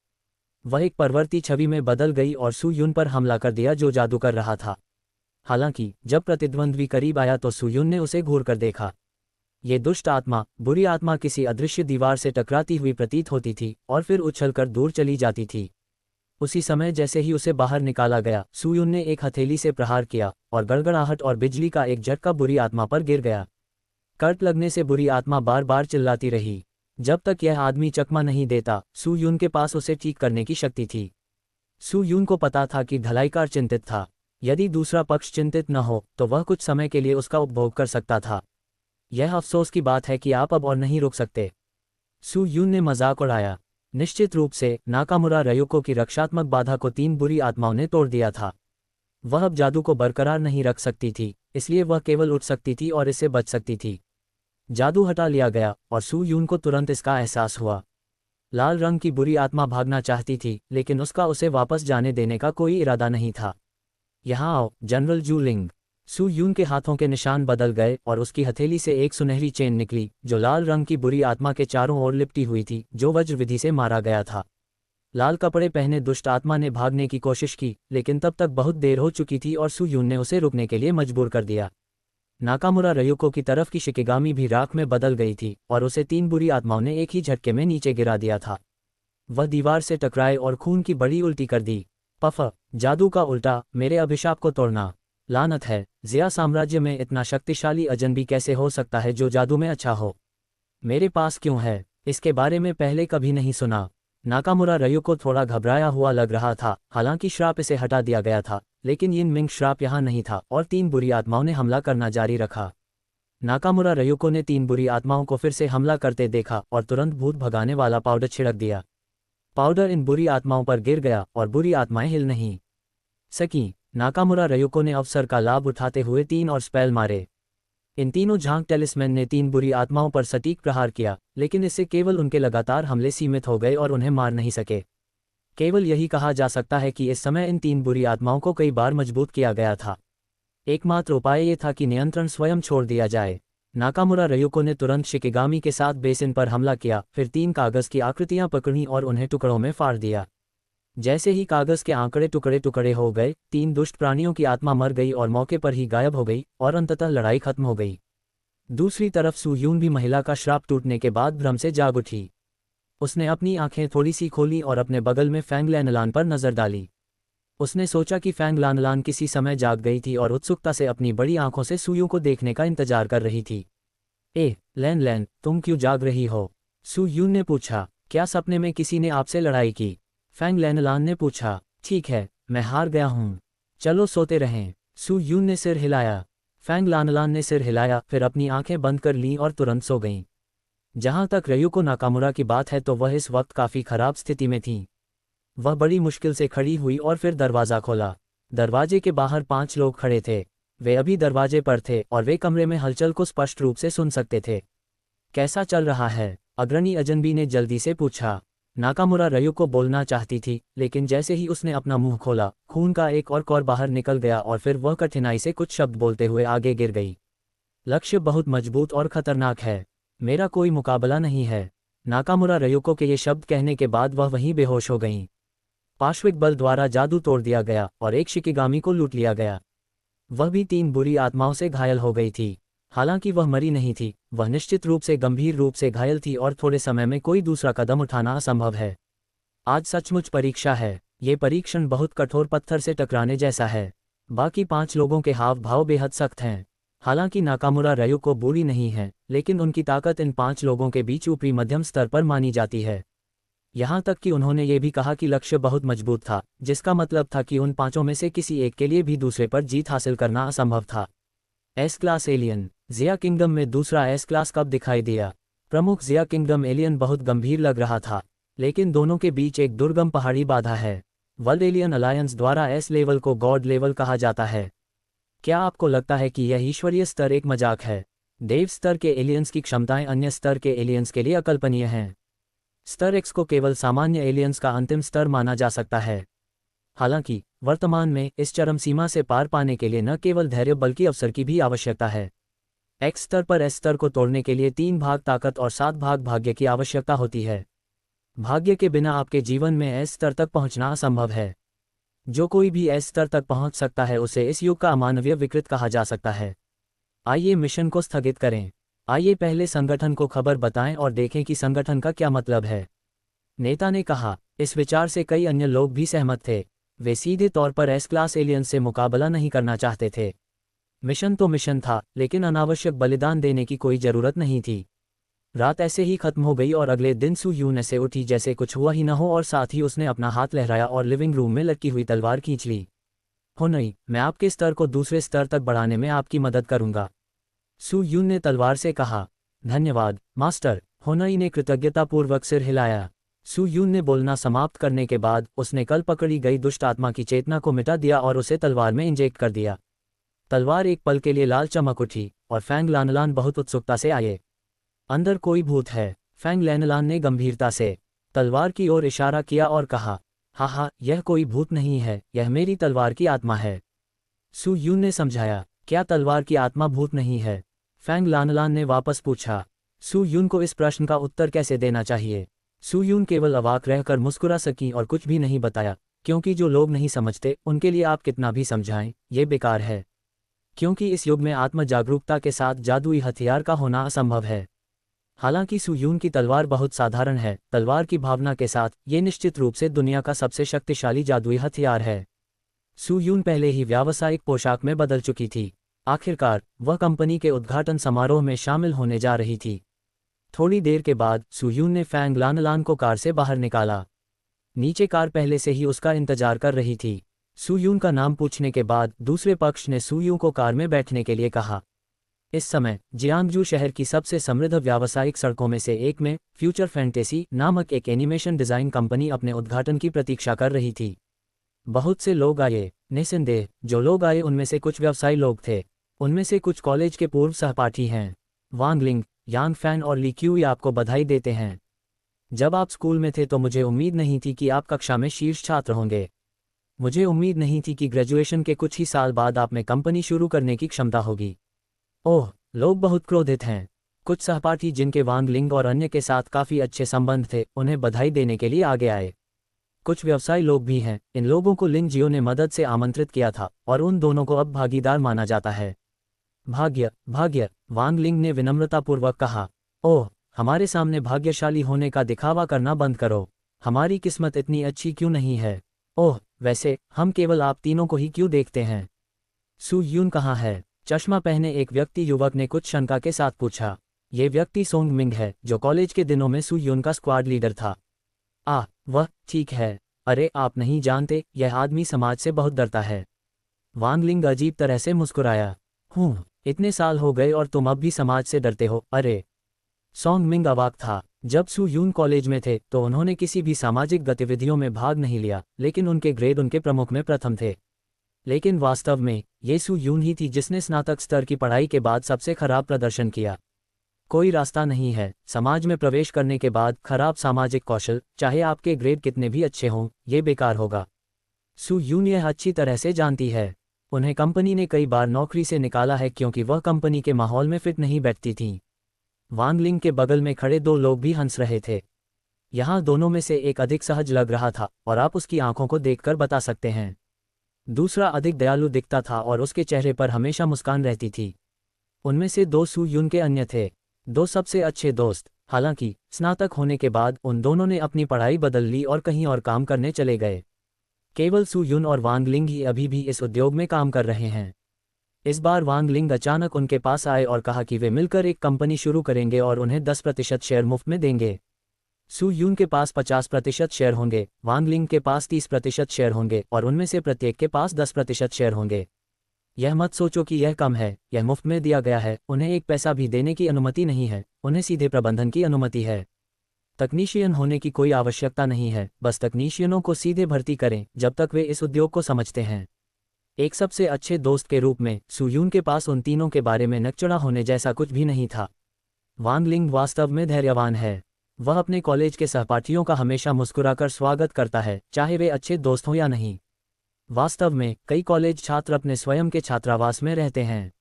वह एक परवर्ती छवि में बदल गई और सू यून पर हमला कर दिया जो जादू कर रहा था। हालांकि जब प्रतिद्वंद्वी करीब आया तो सू यून ने उसे घूर कर देखा। ये दुष्ट आत्मा, बुरी आत्मा किसी अदृश्य दीवार से टकराती हुई प्रतीत होती थी और फिर उछलकर दूर चली जाती थी। उसी समय जैसे ही उसे बाहर निकाला गया, सू यून ने एक हथेली से प्रहार किया और गड़गड़ाहट और बिजली का एक झटका बुरी आत्मा पर गिर गया। कट लगने से बुरी आत्मा बार बार चिल्लाती रही। जब तक यह आदमी चकमा नहीं देता, सू यून के पास उसे ठीक करने की शक्ति थी। सू यून को पता था कि धलाईकार चिंतित था। यदि दूसरा पक्ष चिंतित न हो तो वह कुछ समय के लिए उसका उपभोग कर सकता था। यह अफसोस की बात है कि आप अब और नहीं रुक सकते। सू यून ने मजाक उड़ाया। निश्चित रूप से नाकामुरा रयुको की रक्षात्मक बाधा को 3 बुरी आत्माओं ने तोड़ दिया था। वह अब जादू को बरकरार नहीं रख सकती थी, इसलिए वह केवल उठ सकती थी और इससे बच सकती थी। जादू हटा लिया गया और सू यून को तुरंत इसका एहसास हुआ। लाल रंग की बुरी आत्मा भागना चाहती थी, लेकिन उसका उसे वापस जाने देने का कोई इरादा नहीं था। यहाँ आओ, जनरल जू लिंग। सू यून के हाथों के निशान बदल गए और उसकी हथेली से एक सुनहरी चेन निकली जो लाल रंग की बुरी आत्मा के चारों ओर लिपटी हुई थी, जो वज्र विधि से मारा गया था। लाल कपड़े पहने दुष्ट आत्मा ने भागने की कोशिश की, लेकिन तब तक बहुत देर हो चुकी थी और सू यून ने उसे रुकने के लिए मजबूर कर दिया। नाकामुरा रयुको की तरफ की शिकिगामी भी राख में बदल गई थी और उसे 3 बुरी आत्माओं ने एक ही झटके में नीचे गिरा दिया था। वह दीवार से टकराए और खून की बड़ी उल्टी कर दी। पफ, जादू का उल्टा, मेरे अभिशाप को तोड़ना। लानत है, ज़िया साम्राज्य में इतना शक्तिशाली अजनबी कैसे हो सकता है जो जादू में अच्छा हो? मेरे पास क्यों है? इसके बारे में पहले कभी नहीं सुना। नाकामुरा रयुको थोड़ा घबराया हुआ लग रहा था। हालांकि श्राप इसे हटा दिया गया था, लेकिन यिन मिंग श्राप यहाँ नहीं था और 3 बुरी आत्माओं ने हमला करना जारी रखा। नाकामुरा रयुको ने 3 बुरी आत्माओं को फिर से हमला करते देखा और तुरंत भूत भगाने वाला पाउडर छिड़क दिया। पाउडर इन बुरी आत्माओं पर गिर गया और बुरी आत्माएं हिल नहीं सकीं। नाकामुरा रयुको ने अवसर का लाभ उठाते हुए 3 और स्पेल मारे। इन तीनों झांक टेलिस्मैन ने 3 बुरी आत्माओं पर सटीक प्रहार किया, लेकिन इससे केवल उनके लगातार हमले सीमित हो गए और उन्हें मार नहीं सके। केवल यही कहा जा सकता है कि इस समय इन 3 बुरी आत्माओं को कई बार मजबूत किया गया था। एकमात्र उपाय ये था कि नियंत्रण स्वयं छोड़ दिया जाए। नाकामुरा रयुको ने तुरंत शिकिगामी के साथ बेसिन पर हमला किया, फिर 3 कागज की आकृतियां पकड़ी और उन्हें टुकड़ों में फाड़ दिया। जैसे ही कागज के आंकड़े टुकड़े टुकड़े हो गए, 3 दुष्ट प्राणियों की आत्मा मर गई और मौके पर ही गायब हो गई और अंततः लड़ाई खत्म हो गई। दूसरी तरफ सू यून भी महिला का श्राप टूटने के बाद भ्रम से जाग उठी। उसने अपनी आंखें थोड़ी सी खोली और अपने बगल में फैंग लैनलान पर नजर डाली। उसने सोचा कि फैंग लैनलान किसी समय जाग गई थी और उत्सुकता से अपनी बड़ी आंखों से सू यून को देखने का इंतजार कर रही थी। लैन, तुम क्यों जाग रही हो? सू यून ने पूछा। क्या सपने में किसी ने आपसे लड़ाई की? फैंग लैनलान ने पूछा। ठीक है, मैं हार गया हूँ, चलो सोते रहें। सू यून ने सिर हिलाया। फैंग लैनलान ने सिर हिलाया, फिर अपनी आंखें बंद कर लीं और तुरंत सो गईं। जहां तक रयुको नाकामुरा की बात है तो वह इस वक्त काफ़ी खराब स्थिति में थी। वह बड़ी मुश्किल से खड़ी हुई और फिर दरवाज़ा खोला। दरवाजे के बाहर 5 लोग खड़े थे। वे अभी दरवाजे पर थे और वे कमरे में हलचल को स्पष्ट रूप से सुन सकते थे। कैसा चल रहा है? अग्रणी अजनबी ने जल्दी से पूछा। नाकामुरा रयुको बोलना चाहती थी, लेकिन जैसे ही उसने अपना मुंह खोला, खून का एक और कौर बाहर निकल गया और फिर वह कठिनाई से कुछ शब्द बोलते हुए आगे गिर गई। लक्ष्य बहुत मजबूत और खतरनाक है, मेरा कोई मुकाबला नहीं है। नाकामुरा रयुको के ये शब्द कहने के बाद वह वहीं बेहोश हो गईं। पार्श्विक बल द्वारा जादू तोड़ दिया गया और एक शिकिगामी को लूट लिया गया। वह भी 3 बुरी आत्माओं से घायल हो गई थी। हालांकि वह मरी नहीं थी, वह निश्चित रूप से गंभीर रूप से घायल थी और थोड़े समय में कोई दूसरा कदम उठाना असंभव है। आज सचमुच परीक्षा है। ये परीक्षण बहुत कठोर पत्थर से टकराने जैसा है। बाकी 5 लोगों के हाव भाव बेहद सख्त हैं। हालांकि नाकामुरा रयुको बुरी नहीं है, लेकिन उनकी ताकत इन 5 लोगों के बीच ऊपरी मध्यम स्तर पर मानी जाती है। यहाँ तक कि उन्होंने ये भी कहा कि लक्ष्य बहुत मजबूत था, जिसका मतलब था कि उन पांचों में से किसी एक के लिए भी दूसरे पर जीत हासिल करना असंभव था। S class alien. जिया किंगडम में दूसरा एस क्लास कब दिखाई दिया? प्रमुख जिया किंगडम एलियन बहुत गंभीर लग रहा था, लेकिन दोनों के बीच एक दुर्गम पहाड़ी बाधा है। वर्ल्ड एलियन अलायंस द्वारा एस लेवल को गॉड लेवल कहा जाता है। क्या आपको लगता है कि यह ईश्वरीय स्तर एक मजाक है? देव स्तर के एलियंस की क्षमताएं अन्य स्तर के एलियंस के लिए अकल्पनीय हैं। स्तर एक्स को केवल सामान्य एलियंस का अंतिम स्तर माना जा सकता है। हालांकि वर्तमान में इस चरम सीमा से पार पाने के लिए न केवल धैर्य बल्कि अवसर की भी आवश्यकता है। एक्स स्तर पर एस स्तर को तोड़ने के लिए 3 भाग ताकत और 7 भाग भाग्य की आवश्यकता होती है। भाग्य के बिना आपके जीवन में एस स्तर तक पहुंचना असंभव है। जो कोई भी एस स्तर तक पहुंच सकता है उसे इस युग का अमानवीय विकृत कहा जा सकता है। आइए मिशन को स्थगित करें। आइए पहले संगठन को खबर बताएं और देखें कि संगठन का क्या मतलब है। नेता ने कहा। इस विचार से कई अन्य लोग भी सहमत थे। वे सीधे तौर पर एस क्लास एलियंस से मुकाबला नहीं करना चाहते थे। मिशन तो मिशन था, लेकिन अनावश्यक बलिदान देने की कोई जरूरत नहीं थी। रात ऐसे ही खत्म हो गई और अगले दिन सू यून ऐसे उठी जैसे कुछ हुआ ही न हो, और साथ ही उसने अपना हाथ लहराया और लिविंग रूम में लटकी हुई तलवार खींच ली। हो नहीं, मैं आपके स्तर को दूसरे स्तर तक बढ़ाने में आपकी मदद करूंगा, सू यून ने तलवार से कहा। धन्यवाद मास्टर, होनई ने कृतज्ञतापूर्वक सिर हिलाया। सू यून ने बोलना समाप्त करने के बाद उसने कल पकड़ी गई दुष्ट आत्मा की चेतना को मिटा दिया और उसे तलवार में इंजेक्ट कर दिया। तलवार एक पल के लिए लाल चमक उठी और फैंग लानलान बहुत उत्सुकता से आए। अंदर कोई भूत है? फैंग लैनलान ने गंभीरता से तलवार की ओर इशारा किया और कहा। हाँ, यह कोई भूत नहीं है, यह मेरी तलवार की आत्मा है, सू यून ने समझाया। क्या तलवार की आत्मा भूत नहीं है? फैंग लानलान ने वापस पूछा। सू यून को इस प्रश्न का उत्तर कैसे देना चाहिए? सू यून केवल अवाक रहकर मुस्कुरा सकी और कुछ भी नहीं बताया, क्योंकि जो लोग नहीं समझते उनके लिए आप कितना भी समझाएं, ये बेकार है। क्योंकि इस युग में आत्म जागरूकता के साथ जादुई हथियार का होना असंभव है। हालांकि सू यून की तलवार बहुत साधारण है, तलवार की भावना के साथ ये निश्चित रूप से दुनिया का सबसे शक्तिशाली जादुई हथियार है। सू यून पहले ही व्यावसायिक पोशाक में बदल चुकी थी। आखिरकार वह कंपनी के उद्घाटन समारोह में शामिल होने जा रही थी। थोड़ी देर के बाद सू यून ने फैंग लानलान को कार से बाहर निकाला। नीचे कार पहले से ही उसका इंतजार कर रही थी। सू यून का नाम पूछने के बाद दूसरे पक्ष ने सू यून को कार में बैठने के लिए कहा। इस समय जियांगजू शहर की सबसे समृद्ध व्यावसायिक सड़कों में से एक में फ्यूचर फैंटेसी नामक एक एनिमेशन डिज़ाइन कंपनी अपने उद्घाटन की प्रतीक्षा कर रही थी। बहुत से लोग आए। निस्संदेह जो लोग आए उनमें से कुछ व्यवसायी लोग थे। उनमें से कुछ कॉलेज के पूर्व सहपाठी हैं। वांग लिंग, यांग फैन और ली क्यूई आपको बधाई देते हैं। जब आप स्कूल में थे तो मुझे उम्मीद नहीं थी कि आप कक्षा में शीर्ष छात्र होंगे। मुझे उम्मीद नहीं थी कि ग्रेजुएशन के कुछ ही साल बाद आप में कंपनी शुरू करने की क्षमता होगी। ओह, लोग बहुत क्रोधित हैं। कुछ सहपाठी जिनके वांग लिंग और अन्य के साथ काफ़ी अच्छे संबंध थे उन्हें बधाई देने के लिए आगे आए। कुछ व्यवसायी लोग भी हैं। इन लोगों को लिंग जियो ने मदद से आमंत्रित किया था और उन दोनों को अब भागीदार माना जाता है। भाग्य, वांग लिंग ने विनम्रतापूर्वक कहा। ओह, हमारे सामने भाग्यशाली होने का दिखावा करना बंद करो। हमारी किस्मत इतनी अच्छी क्यों नहीं है? ओह, वैसे हम केवल आप तीनों को ही क्यों देखते हैं? सू यून कहाँ है? चश्मा पहने एक व्यक्ति युवक ने कुछ शंका के साथ पूछा। ये व्यक्ति सोंग मिंग है, जो कॉलेज के दिनों में सू यून का स्क्वाड लीडर था। वह ठीक है। अरे आप नहीं जानते, यह आदमी समाज से बहुत डरता है। वांग लिंग अजीब तरह से मुस्कुराया। इतने साल हो गए और तुम अब भी समाज से डरते हो? अरे। सोंग मिंग अवाक था। जब सू यून कॉलेज में थे तो उन्होंने किसी भी सामाजिक गतिविधियों में भाग नहीं लिया, लेकिन उनके ग्रेड उनके प्रमुख में प्रथम थे। लेकिन वास्तव में ये सू यून ही थी जिसने स्नातक स्तर की पढ़ाई के बाद सबसे खराब प्रदर्शन किया। कोई रास्ता नहीं है समाज में प्रवेश करने के बाद खराब सामाजिक कौशल, चाहे आपके ग्रेड कितने भी अच्छे हों, ये बेकार होगा। सू यून यह अच्छी तरह से जानती है। उन्हें कंपनी ने कई बार नौकरी से निकाला है क्योंकि वह कंपनी के माहौल में फिट नहीं बैठती थीं। वांग लिंग के बगल में खड़े दो लोग भी हंस रहे थे। यहाँ दोनों में से एक अधिक सहज लग रहा था और आप उसकी आंखों को देखकर बता सकते हैं। दूसरा अधिक दयालु दिखता था और उसके चेहरे पर हमेशा मुस्कान रहती थी। उनमें से दो सू यून के अन्य थे, दो सबसे अच्छे दोस्त। हालांकि स्नातक होने के बाद उन दोनों ने अपनी पढ़ाई बदल ली और कहीं और काम करने चले गए। केवल सू यून और वांग लिंग ही अभी भी इस उद्योग में काम कर रहे हैं। इस बार वांग लिंग अचानक उनके पास आए और कहा कि वे मिलकर एक कंपनी शुरू करेंगे और उन्हें 10% शेयर मुफ्त में देंगे। सू यून के पास 50% शेयर होंगे, वांग लिंग के पास 30% शेयर होंगे और उनमें से प्रत्येक के पास 10% शेयर होंगे। यह मत सोचो कि यह कम है, यह मुफ्त में दिया गया है, उन्हें एक पैसा भी देने की अनुमति नहीं है, उन्हें सीधे प्रबंधन की अनुमति है। तकनीशियन होने की कोई आवश्यकता नहीं है, बस तकनीशियनों को सीधे भर्ती करें जब तक वे इस उद्योग को समझते हैं। एक सबसे अच्छे दोस्त के रूप में सू यून के पास उन तीनों के बारे में नकचढ़ा होने जैसा कुछ भी नहीं था। वांग लिंग वास्तव में धैर्यवान है। वह अपने कॉलेज के सहपाठियों का हमेशा मुस्कुराकर स्वागत करता है, चाहे वे अच्छे दोस्त हों या नहीं। वास्तव में कई कॉलेज छात्र अपने स्वयं के छात्रावास में रहते हैं।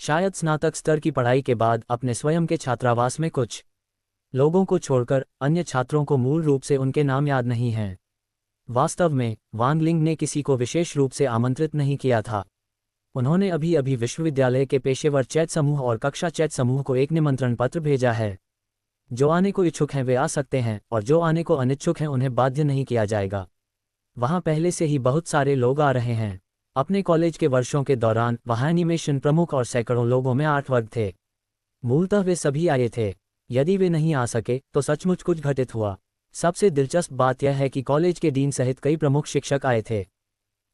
शायद स्नातक स्तर की पढ़ाई के बाद अपने स्वयं के छात्रावास में कुछ लोगों को छोड़कर अन्य छात्रों को मूल रूप से उनके नाम याद नहीं हैं। वास्तव में वांग लिंग ने किसी को विशेष रूप से आमंत्रित नहीं किया था। उन्होंने अभी अभी विश्वविद्यालय के पेशेवर चैट समूह और कक्षा चैट समूह को एक निमंत्रण पत्र भेजा है। जो आने को इच्छुक हैं वे आ सकते हैं और जो आने को अनिच्छुक हैं उन्हें बाध्य नहीं किया जाएगा। वहाँ पहले से ही बहुत सारे लोग आ रहे हैं। अपने कॉलेज के वर्षों के दौरान वहाँ एनिमेशन प्रमुख और सैकड़ों लोगों में 8 वर्ग थे। मूलतः वे सभी आए थे। यदि वे नहीं आ सके तो सचमुच कुछ घटित हुआ। सबसे दिलचस्प बात यह है कि कॉलेज के डीन सहित कई प्रमुख शिक्षक आए थे।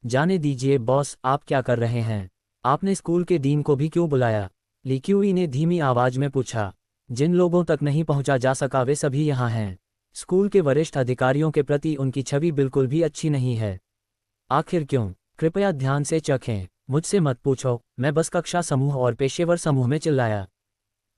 जाने दीजिए बॉस, आप क्या कर रहे हैं? आपने स्कूल के डीन को भी क्यों बुलाया? ली क्यूई ने धीमी आवाज में पूछा। जिन लोगों तक नहीं पहुंचा जा सका वे सभी यहाँ हैं। स्कूल के वरिष्ठ अधिकारियों के प्रति उनकी छवि बिल्कुल भी अच्छी नहीं है। आखिर क्यों? कृपया ध्यान से चखें। मुझसे मत पूछो, मैं बस कक्षा समूह और पेशेवर समूह में चिल्लाया।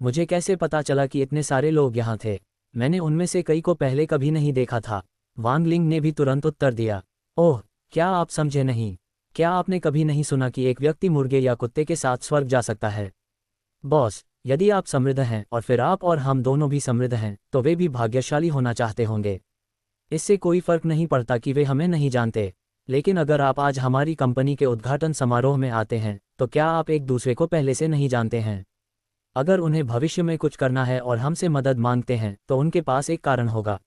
मुझे कैसे पता चला कि इतने सारे लोग यहाँ थे? मैंने उनमें से कई को पहले कभी नहीं देखा था। वांग लिंग ने भी तुरंत उत्तर दिया। ओह, क्या आप समझे नहीं? क्या आपने कभी नहीं सुना कि एक व्यक्ति मुर्गे या कुत्ते के साथ स्वर्ग जा सकता है? बॉस, यदि आप समृद्ध हैं और फिर आप और हम दोनों भी समृद्ध हैं तो वे भी भाग्यशाली होना चाहते होंगे। इससे कोई फर्क नहीं पड़ता कि वे हमें नहीं जानते। लेकिन अगर आप आज हमारी कंपनी के उद्घाटन समारोह में आते हैं तो क्या आप एक दूसरे को पहले से नहीं जानते हैं? अगर उन्हें भविष्य में कुछ करना है और हमसे मदद मांगते हैं तो उनके पास एक कारण होगा।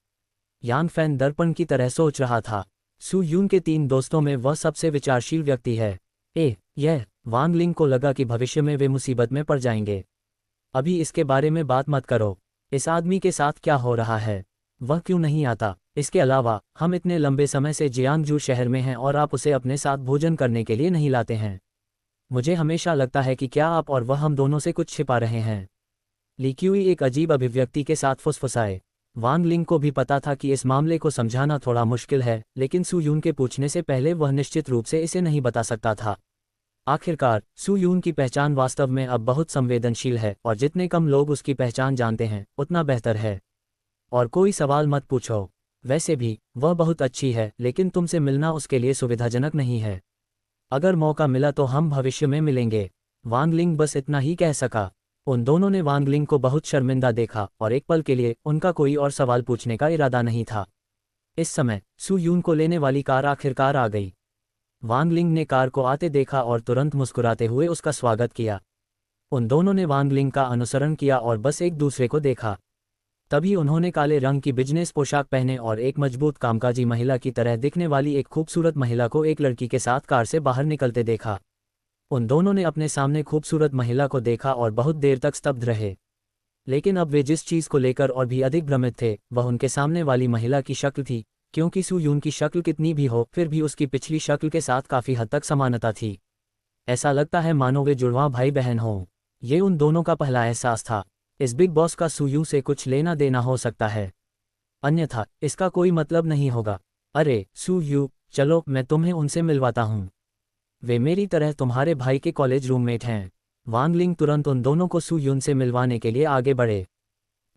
यान फैन दर्पण की तरह सोच रहा था। सू यून के 3 दोस्तों में वह सबसे विचारशील व्यक्ति है। यह वांग लिंग को लगा कि भविष्य में वे मुसीबत में पड़ जाएंगे। अभी इसके बारे में बात मत करो। इस आदमी के साथ क्या हो रहा है? वह क्यों नहीं आता? इसके अलावा हम इतने लंबे समय से जियांगजू शहर में हैं और आप उसे अपने साथ भोजन करने के लिए नहीं लाते हैं। मुझे हमेशा लगता है कि क्या आप और वह हम दोनों से कुछ छिपा रहे हैं। ली क्यूई एक अजीब अभिव्यक्ति के साथ फुसफुसाए। वांग लिंग को भी पता था कि इस मामले को समझाना थोड़ा मुश्किल है, लेकिन सू यून के पूछने से पहले वह निश्चित रूप से इसे नहीं बता सकता था। आखिरकार सू यून की पहचान वास्तव में अब बहुत संवेदनशील है और जितने कम लोग उसकी पहचान जानते हैं उतना बेहतर है। और कोई सवाल मत पूछो। वैसे भी वह बहुत अच्छी है, लेकिन तुमसे मिलना उसके लिए सुविधाजनक नहीं है। अगर मौका मिला तो हम भविष्य में मिलेंगे। वांग लिंग बस इतना ही कह सका। उन दोनों ने वांग लिंग को बहुत शर्मिंदा देखा और एक पल के लिए उनका कोई और सवाल पूछने का इरादा नहीं था। इस समय सू यून को लेने वाली कार आखिरकार आ गई। वांग लिंग ने कार को आते देखा और तुरंत मुस्कुराते हुए उसका स्वागत किया। उन दोनों ने वांग लिंग का अनुसरण किया और बस एक दूसरे को देखा। तभी उन्होंने काले रंग की बिजनेस पोशाक पहने और एक मजबूत कामकाजी महिला की तरह दिखने वाली एक खूबसूरत महिला को एक लड़की के साथ कार से बाहर निकलते देखा। उन दोनों ने अपने सामने खूबसूरत महिला को देखा और बहुत देर तक स्तब्ध रहे। लेकिन अब वे जिस चीज़ को लेकर और भी अधिक भ्रमित थे वह उनके सामने वाली महिला की शक्ल थी, क्योंकि सू यून की शक्ल कितनी भी हो फिर भी उसकी पिछली शक्ल के साथ काफ़ी हद तक समानता थी। ऐसा लगता है मानो वे जुड़वां भाई बहन हों। ये उन दोनों का पहला एहसास था। इस बिग बॉस का सू यून से कुछ लेना देना हो सकता है, अन्यथा इसका कोई मतलब नहीं होगा। अरे सू यू, चलो मैं तुम्हें उनसे मिलवाता हूँ। वे मेरी तरह तुम्हारे भाई के कॉलेज रूममेट हैं। वांग लिंग तुरंत उन दोनों को सू यून से मिलवाने के लिए आगे बढ़े।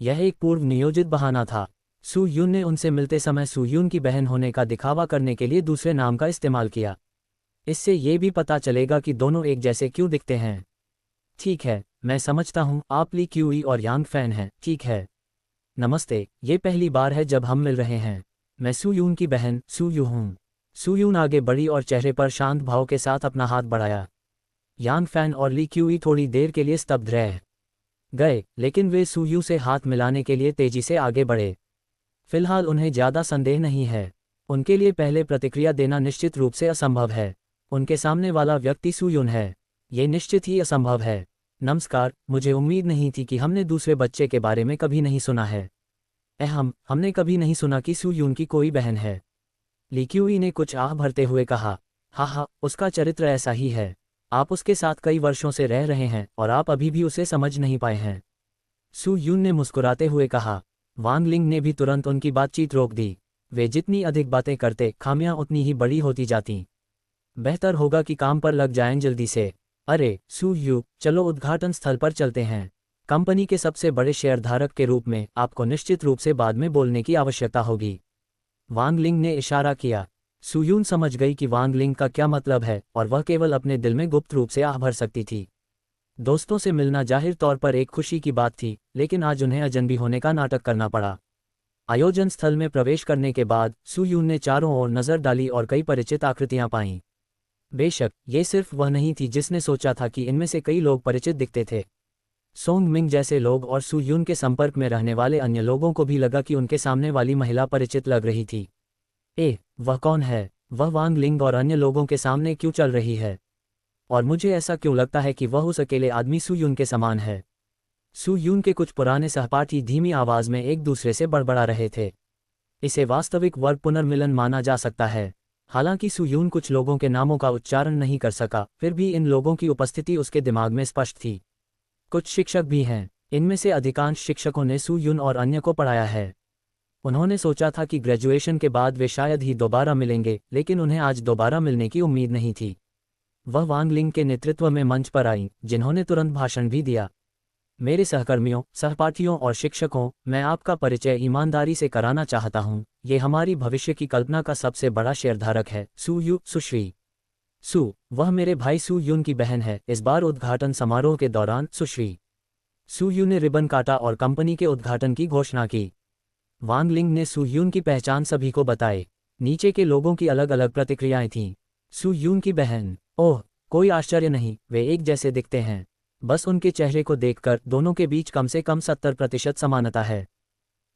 यह एक पूर्व नियोजित बहाना था। सू यून ने उनसे मिलते समय सू यून की बहन होने का दिखावा करने के लिए दूसरे नाम का इस्तेमाल किया। इससे ये भी पता चलेगा कि दोनों एक जैसे क्यों दिखते हैं। ठीक है, मैं समझता हूँ आप ली क्यूई और यांग फैन हैं, ठीक है। नमस्ते, ये पहली बार है जब हम मिल रहे हैं। मैं सू यून की बहन सू यू हूँ। सू यून आगे बढ़ी और चेहरे पर शांत भाव के साथ अपना हाथ बढ़ाया। यांग फैन और ली क्यूई थोड़ी देर के लिए स्तब्ध रह गए, लेकिन वे सू यू से हाथ मिलाने के लिए तेजी से आगे बढ़े। फिलहाल उन्हें ज़्यादा संदेह नहीं है। उनके लिए पहले प्रतिक्रिया देना निश्चित रूप से असंभव है। उनके सामने वाला व्यक्ति सू यून है। ये निश्चित ही असंभव है। नमस्कार, मुझे उम्मीद नहीं थी कि हमने दूसरे बच्चे के बारे में कभी नहीं सुना है। हमने कभी नहीं सुना कि सू यून की कोई बहन है। ली क्यूई ने कुछ आह भरते हुए कहा। हाँ, उसका चरित्र ऐसा ही है। आप उसके साथ कई वर्षों से रह रहे हैं और आप अभी भी उसे समझ नहीं पाए हैं। सू यून ने मुस्कुराते हुए कहा। वांग लिंग ने भी तुरंत उनकी बातचीत रोक दी। वे जितनी अधिक बातें करते, खामियां उतनी ही बड़ी होती जातीं। बेहतर होगा कि काम पर लग जाएं जल्दी से। अरे सू यू, चलो उद्घाटन स्थल पर चलते हैं। कंपनी के सबसे बड़े शेयरधारक के रूप में आपको निश्चित रूप से बाद में बोलने की आवश्यकता होगी। वांग लिंग ने इशारा किया। सू यून समझ गई कि वांग लिंग का क्या मतलब है और वह केवल अपने दिल में गुप्त रूप से आह भर सकती थी। दोस्तों से मिलना जाहिर तौर पर एक खुशी की बात थी, लेकिन आज उन्हें अजनबी होने का नाटक करना पड़ा। आयोजन स्थल में प्रवेश करने के बाद सू यून ने चारों ओर नजर डाली और कई परिचित आकृतियां पाईं। बेशक ये सिर्फ वह नहीं थी जिसने सोचा था कि इनमें से कई लोग परिचित दिखते थे। सोंग मिंग जैसे लोग और सू यून के संपर्क में रहने वाले अन्य लोगों को भी लगा कि उनके सामने वाली महिला परिचित लग रही थी। वह कौन है? वह वांग लिंग और अन्य लोगों के सामने क्यों चल रही है? और मुझे ऐसा क्यों लगता है कि वह उस अकेले आदमी सू यून के समान है? सू यून के कुछ पुराने सहपाठी धीमी आवाज में एक दूसरे से बड़बड़ा रहे थे। इसे वास्तविक वर्ग पुनर्मिलन माना जा सकता है। हालांकि सू यून कुछ लोगों के नामों का उच्चारण नहीं कर सका, फिर भी इन लोगों की उपस्थिति उसके दिमाग में स्पष्ट थी। कुछ शिक्षक भी हैं। इनमें से अधिकांश शिक्षकों ने सू यून और अन्य को पढ़ाया है। उन्होंने सोचा था कि ग्रेजुएशन के बाद वे शायद ही दोबारा मिलेंगे, लेकिन उन्हें आज दोबारा मिलने की उम्मीद नहीं थी। वह वांग लिंग के नेतृत्व में मंच पर आईं, जिन्होंने तुरंत भाषण भी दिया। मेरे सहकर्मियों, सहपाठियों और शिक्षकों, मैं आपका परिचय ईमानदारी से कराना चाहता हूं। ये हमारी भविष्य की कल्पना का सबसे बड़ा शेयरधारक है, सू यू सुश्री। सू, वह मेरे भाई सू यून की बहन है। इस बार उद्घाटन समारोह के दौरान सुश्री सू यू ने रिबन काटा और कंपनी के उद्घाटन की घोषणा की। वांग लिंग ने सू यून की पहचान सभी को बताई। नीचे के लोगों की अलग अलग प्रतिक्रियाएं थीं। सू यून की बहन, ओह, कोई आश्चर्य नहीं, वे एक जैसे दिखते हैं। बस उनके चेहरे को देखकर दोनों के बीच कम से कम 70% समानता है।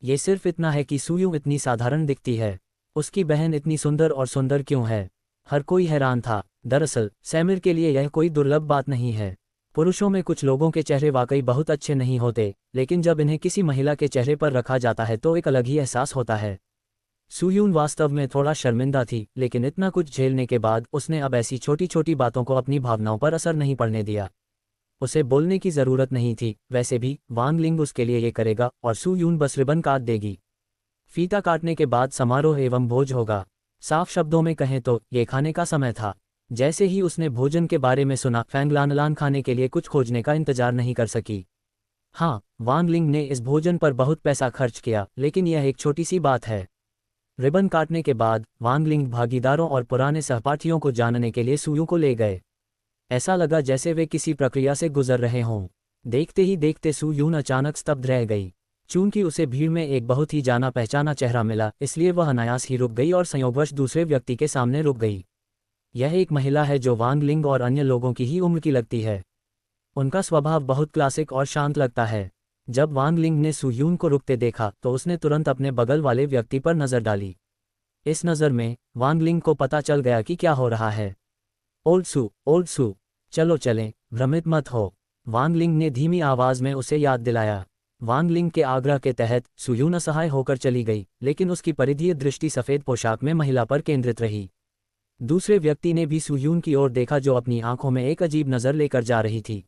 ये सिर्फ इतना है कि सू यून इतनी साधारण दिखती है। उसकी बहन इतनी सुंदर और सुंदर क्यों है? हर कोई हैरान था। दरअसल सैमिर के लिए यह कोई दुर्लभ बात नहीं है। पुरुषों में कुछ लोगों के चेहरे वाकई बहुत अच्छे नहीं होते, लेकिन जब इन्हें किसी महिला के चेहरे पर रखा जाता है तो एक अलग ही एहसास होता है। सू यून वास्तव में थोड़ा शर्मिंदा थी, लेकिन इतना कुछ झेलने के बाद उसने अब ऐसी छोटी छोटी बातों को अपनी भावनाओं पर असर नहीं पड़ने दिया। उसे बोलने की जरूरत नहीं थी। वैसे भी वांग लिंग उसके लिए ये करेगा और सू यून बस रिबन काट देगी। फीता काटने के बाद समारोह एवं भोज होगा। साफ शब्दों में कहें तो ये खाने का समय था। जैसे ही उसने भोजन के बारे में सुना, फैंग लानलान खाने के लिए कुछ खोजने का इंतजार नहीं कर सकी। हाँ, वांग लिंग ने इस भोजन पर बहुत पैसा खर्च किया, लेकिन यह एक छोटी सी बात है। रिबन काटने के बाद वांग लिंग भागीदारों और पुराने सहपाठियों को जानने के लिए सू यून को ले गए। ऐसा लगा जैसे वे किसी प्रक्रिया से गुजर रहे हों। देखते ही देखते सू यून अचानक स्तब्ध रह गई। चूंकि उसे भीड़ में एक बहुत ही जाना पहचाना चेहरा मिला, इसलिए वह अनायास ही रुक गई और संयोगवश दूसरे व्यक्ति के सामने रुक गई। यह एक महिला है जो वांग लिंग और अन्य लोगों की ही उम्र की लगती है। उनका स्वभाव बहुत क्लासिक और शांत लगता है। जब वांग लिंग ने सू यून को रुकते देखा तो उसने तुरंत अपने बगल वाले व्यक्ति पर नजर डाली। इस नज़र में वांग लिंग को पता चल गया कि क्या हो रहा है। ओल्ड सू, चलो चलें, भ्रमित मत हो, वांग लिंग ने धीमी आवाज में उसे याद दिलाया। वांग लिंग के आग्रह के तहत सू यून असहाय होकर चली गई, लेकिन उसकी परिधीय दृष्टि सफेद पोशाक में महिला पर केंद्रित रही। दूसरे व्यक्ति ने भी सू यून की ओर देखा, जो अपनी आंखों में एक अजीब नज़र लेकर जा रही थी।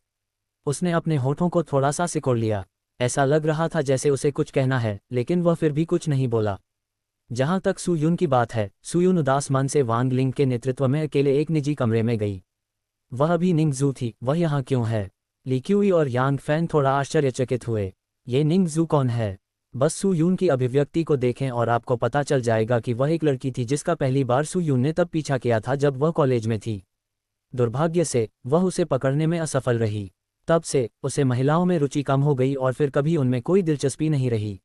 उसने अपने होठों को थोड़ा सा सिकोड़ लिया। ऐसा लग रहा था जैसे उसे कुछ कहना है, लेकिन वह फिर भी कुछ नहीं बोला। जहां तक सू यून की बात है, सू यून उदास मन से वांग लिंग के नेतृत्व में अकेले एक निजी कमरे में गई। वह अभी निंगजू थी। वह यहाँ क्यों है? ली क्यूई और यांग फैन थोड़ा आश्चर्यचकित हुए। ये निंगजू कौन है? बस सू यून की अभिव्यक्ति को देखें और आपको पता चल जाएगा कि वह एक लड़की थी जिसका पहली बार सू यून ने तब पीछा किया था जब वह कॉलेज में थी। दुर्भाग्य से वह उसे पकड़ने में असफल रही। तब से उसे महिलाओं में रुचि कम हो गई और फिर कभी उनमें कोई दिलचस्पी नहीं रही।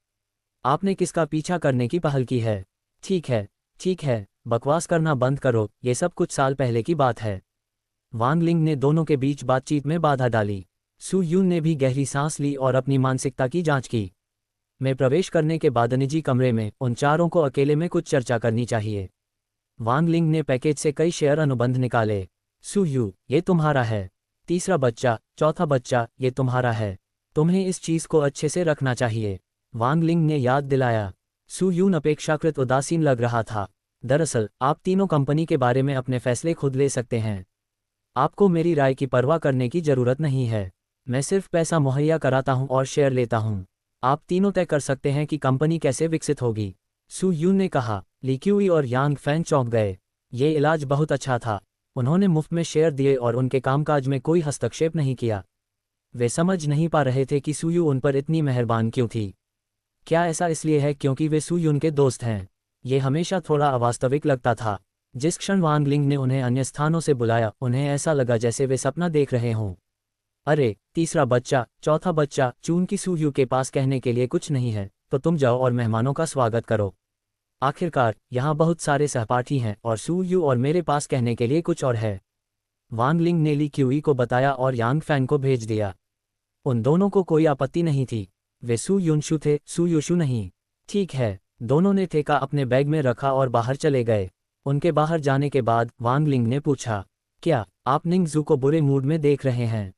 आपने किसका पीछा करने की पहल की है? ठीक है, बकवास करना बंद करो, ये सब कुछ साल पहले की बात है। वांग लिंग ने दोनों के बीच बातचीत में बाधा डाली। सू यून ने भी गहरी सांस ली और अपनी मानसिकता की जांच की। मैं प्रवेश करने के बाद निजी कमरे में उन चारों को अकेले में कुछ चर्चा करनी चाहिए। वांग लिंग ने पैकेज से कई शेयर अनुबंध निकाले। सू यू, ये तुम्हारा है। तीसरा बच्चा, चौथा बच्चा, ये तुम्हारा है। तुम्हें इस चीज को अच्छे से रखना चाहिए। वांग लिंग ने याद दिलाया। सू यून अपेक्षाकृत उदासीन लग रहा था। दरअसल आप तीनों कंपनी के बारे में अपने फैसले खुद ले सकते हैं। आपको मेरी राय की परवाह करने की जरूरत नहीं है। मैं सिर्फ पैसा मुहैया कराता हूं और शेयर लेता हूं। आप तीनों तय कर सकते हैं कि कंपनी कैसे विकसित होगी। सू यून ने कहा। ली क्यूई और यांग फैन चौंक गए। ये इलाज बहुत अच्छा था। उन्होंने मुफ्त में शेयर दिए और उनके कामकाज में कोई हस्तक्षेप नहीं किया। वे समझ नहीं पा रहे थे कि सू यू उन पर इतनी मेहरबान क्यों थी। क्या ऐसा इसलिए है क्योंकि वे सू यून के दोस्त हैं? ये हमेशा थोड़ा अवास्तविक लगता था। जिस क्षण वांग लिंग ने उन्हें अन्य स्थानों से बुलाया, उन्हें ऐसा लगा जैसे वे सपना देख रहे हों। अरे, तीसरा बच्चा, चौथा बच्चा, चून की सू यू के पास कहने के लिए कुछ नहीं है, तो तुम जाओ और मेहमानों का स्वागत करो। आखिरकार यहाँ बहुत सारे सहपाठी हैं और सू यू और मेरे पास कहने के लिए कुछ और है। वांग लिंग ने ली क्यूई को बताया और यांग फैंग को भेज दिया। उन दोनों को कोई आपत्ति नहीं थी। वे सू युनशु थे, सू युशु नहीं। ठीक है, दोनों ने ठेका अपने बैग में रखा और बाहर चले गए। उनके बाहर जाने के बाद वांग लिंग ने पूछा, क्या आप निंगजू को बुरे मूड में देख रहे हैं?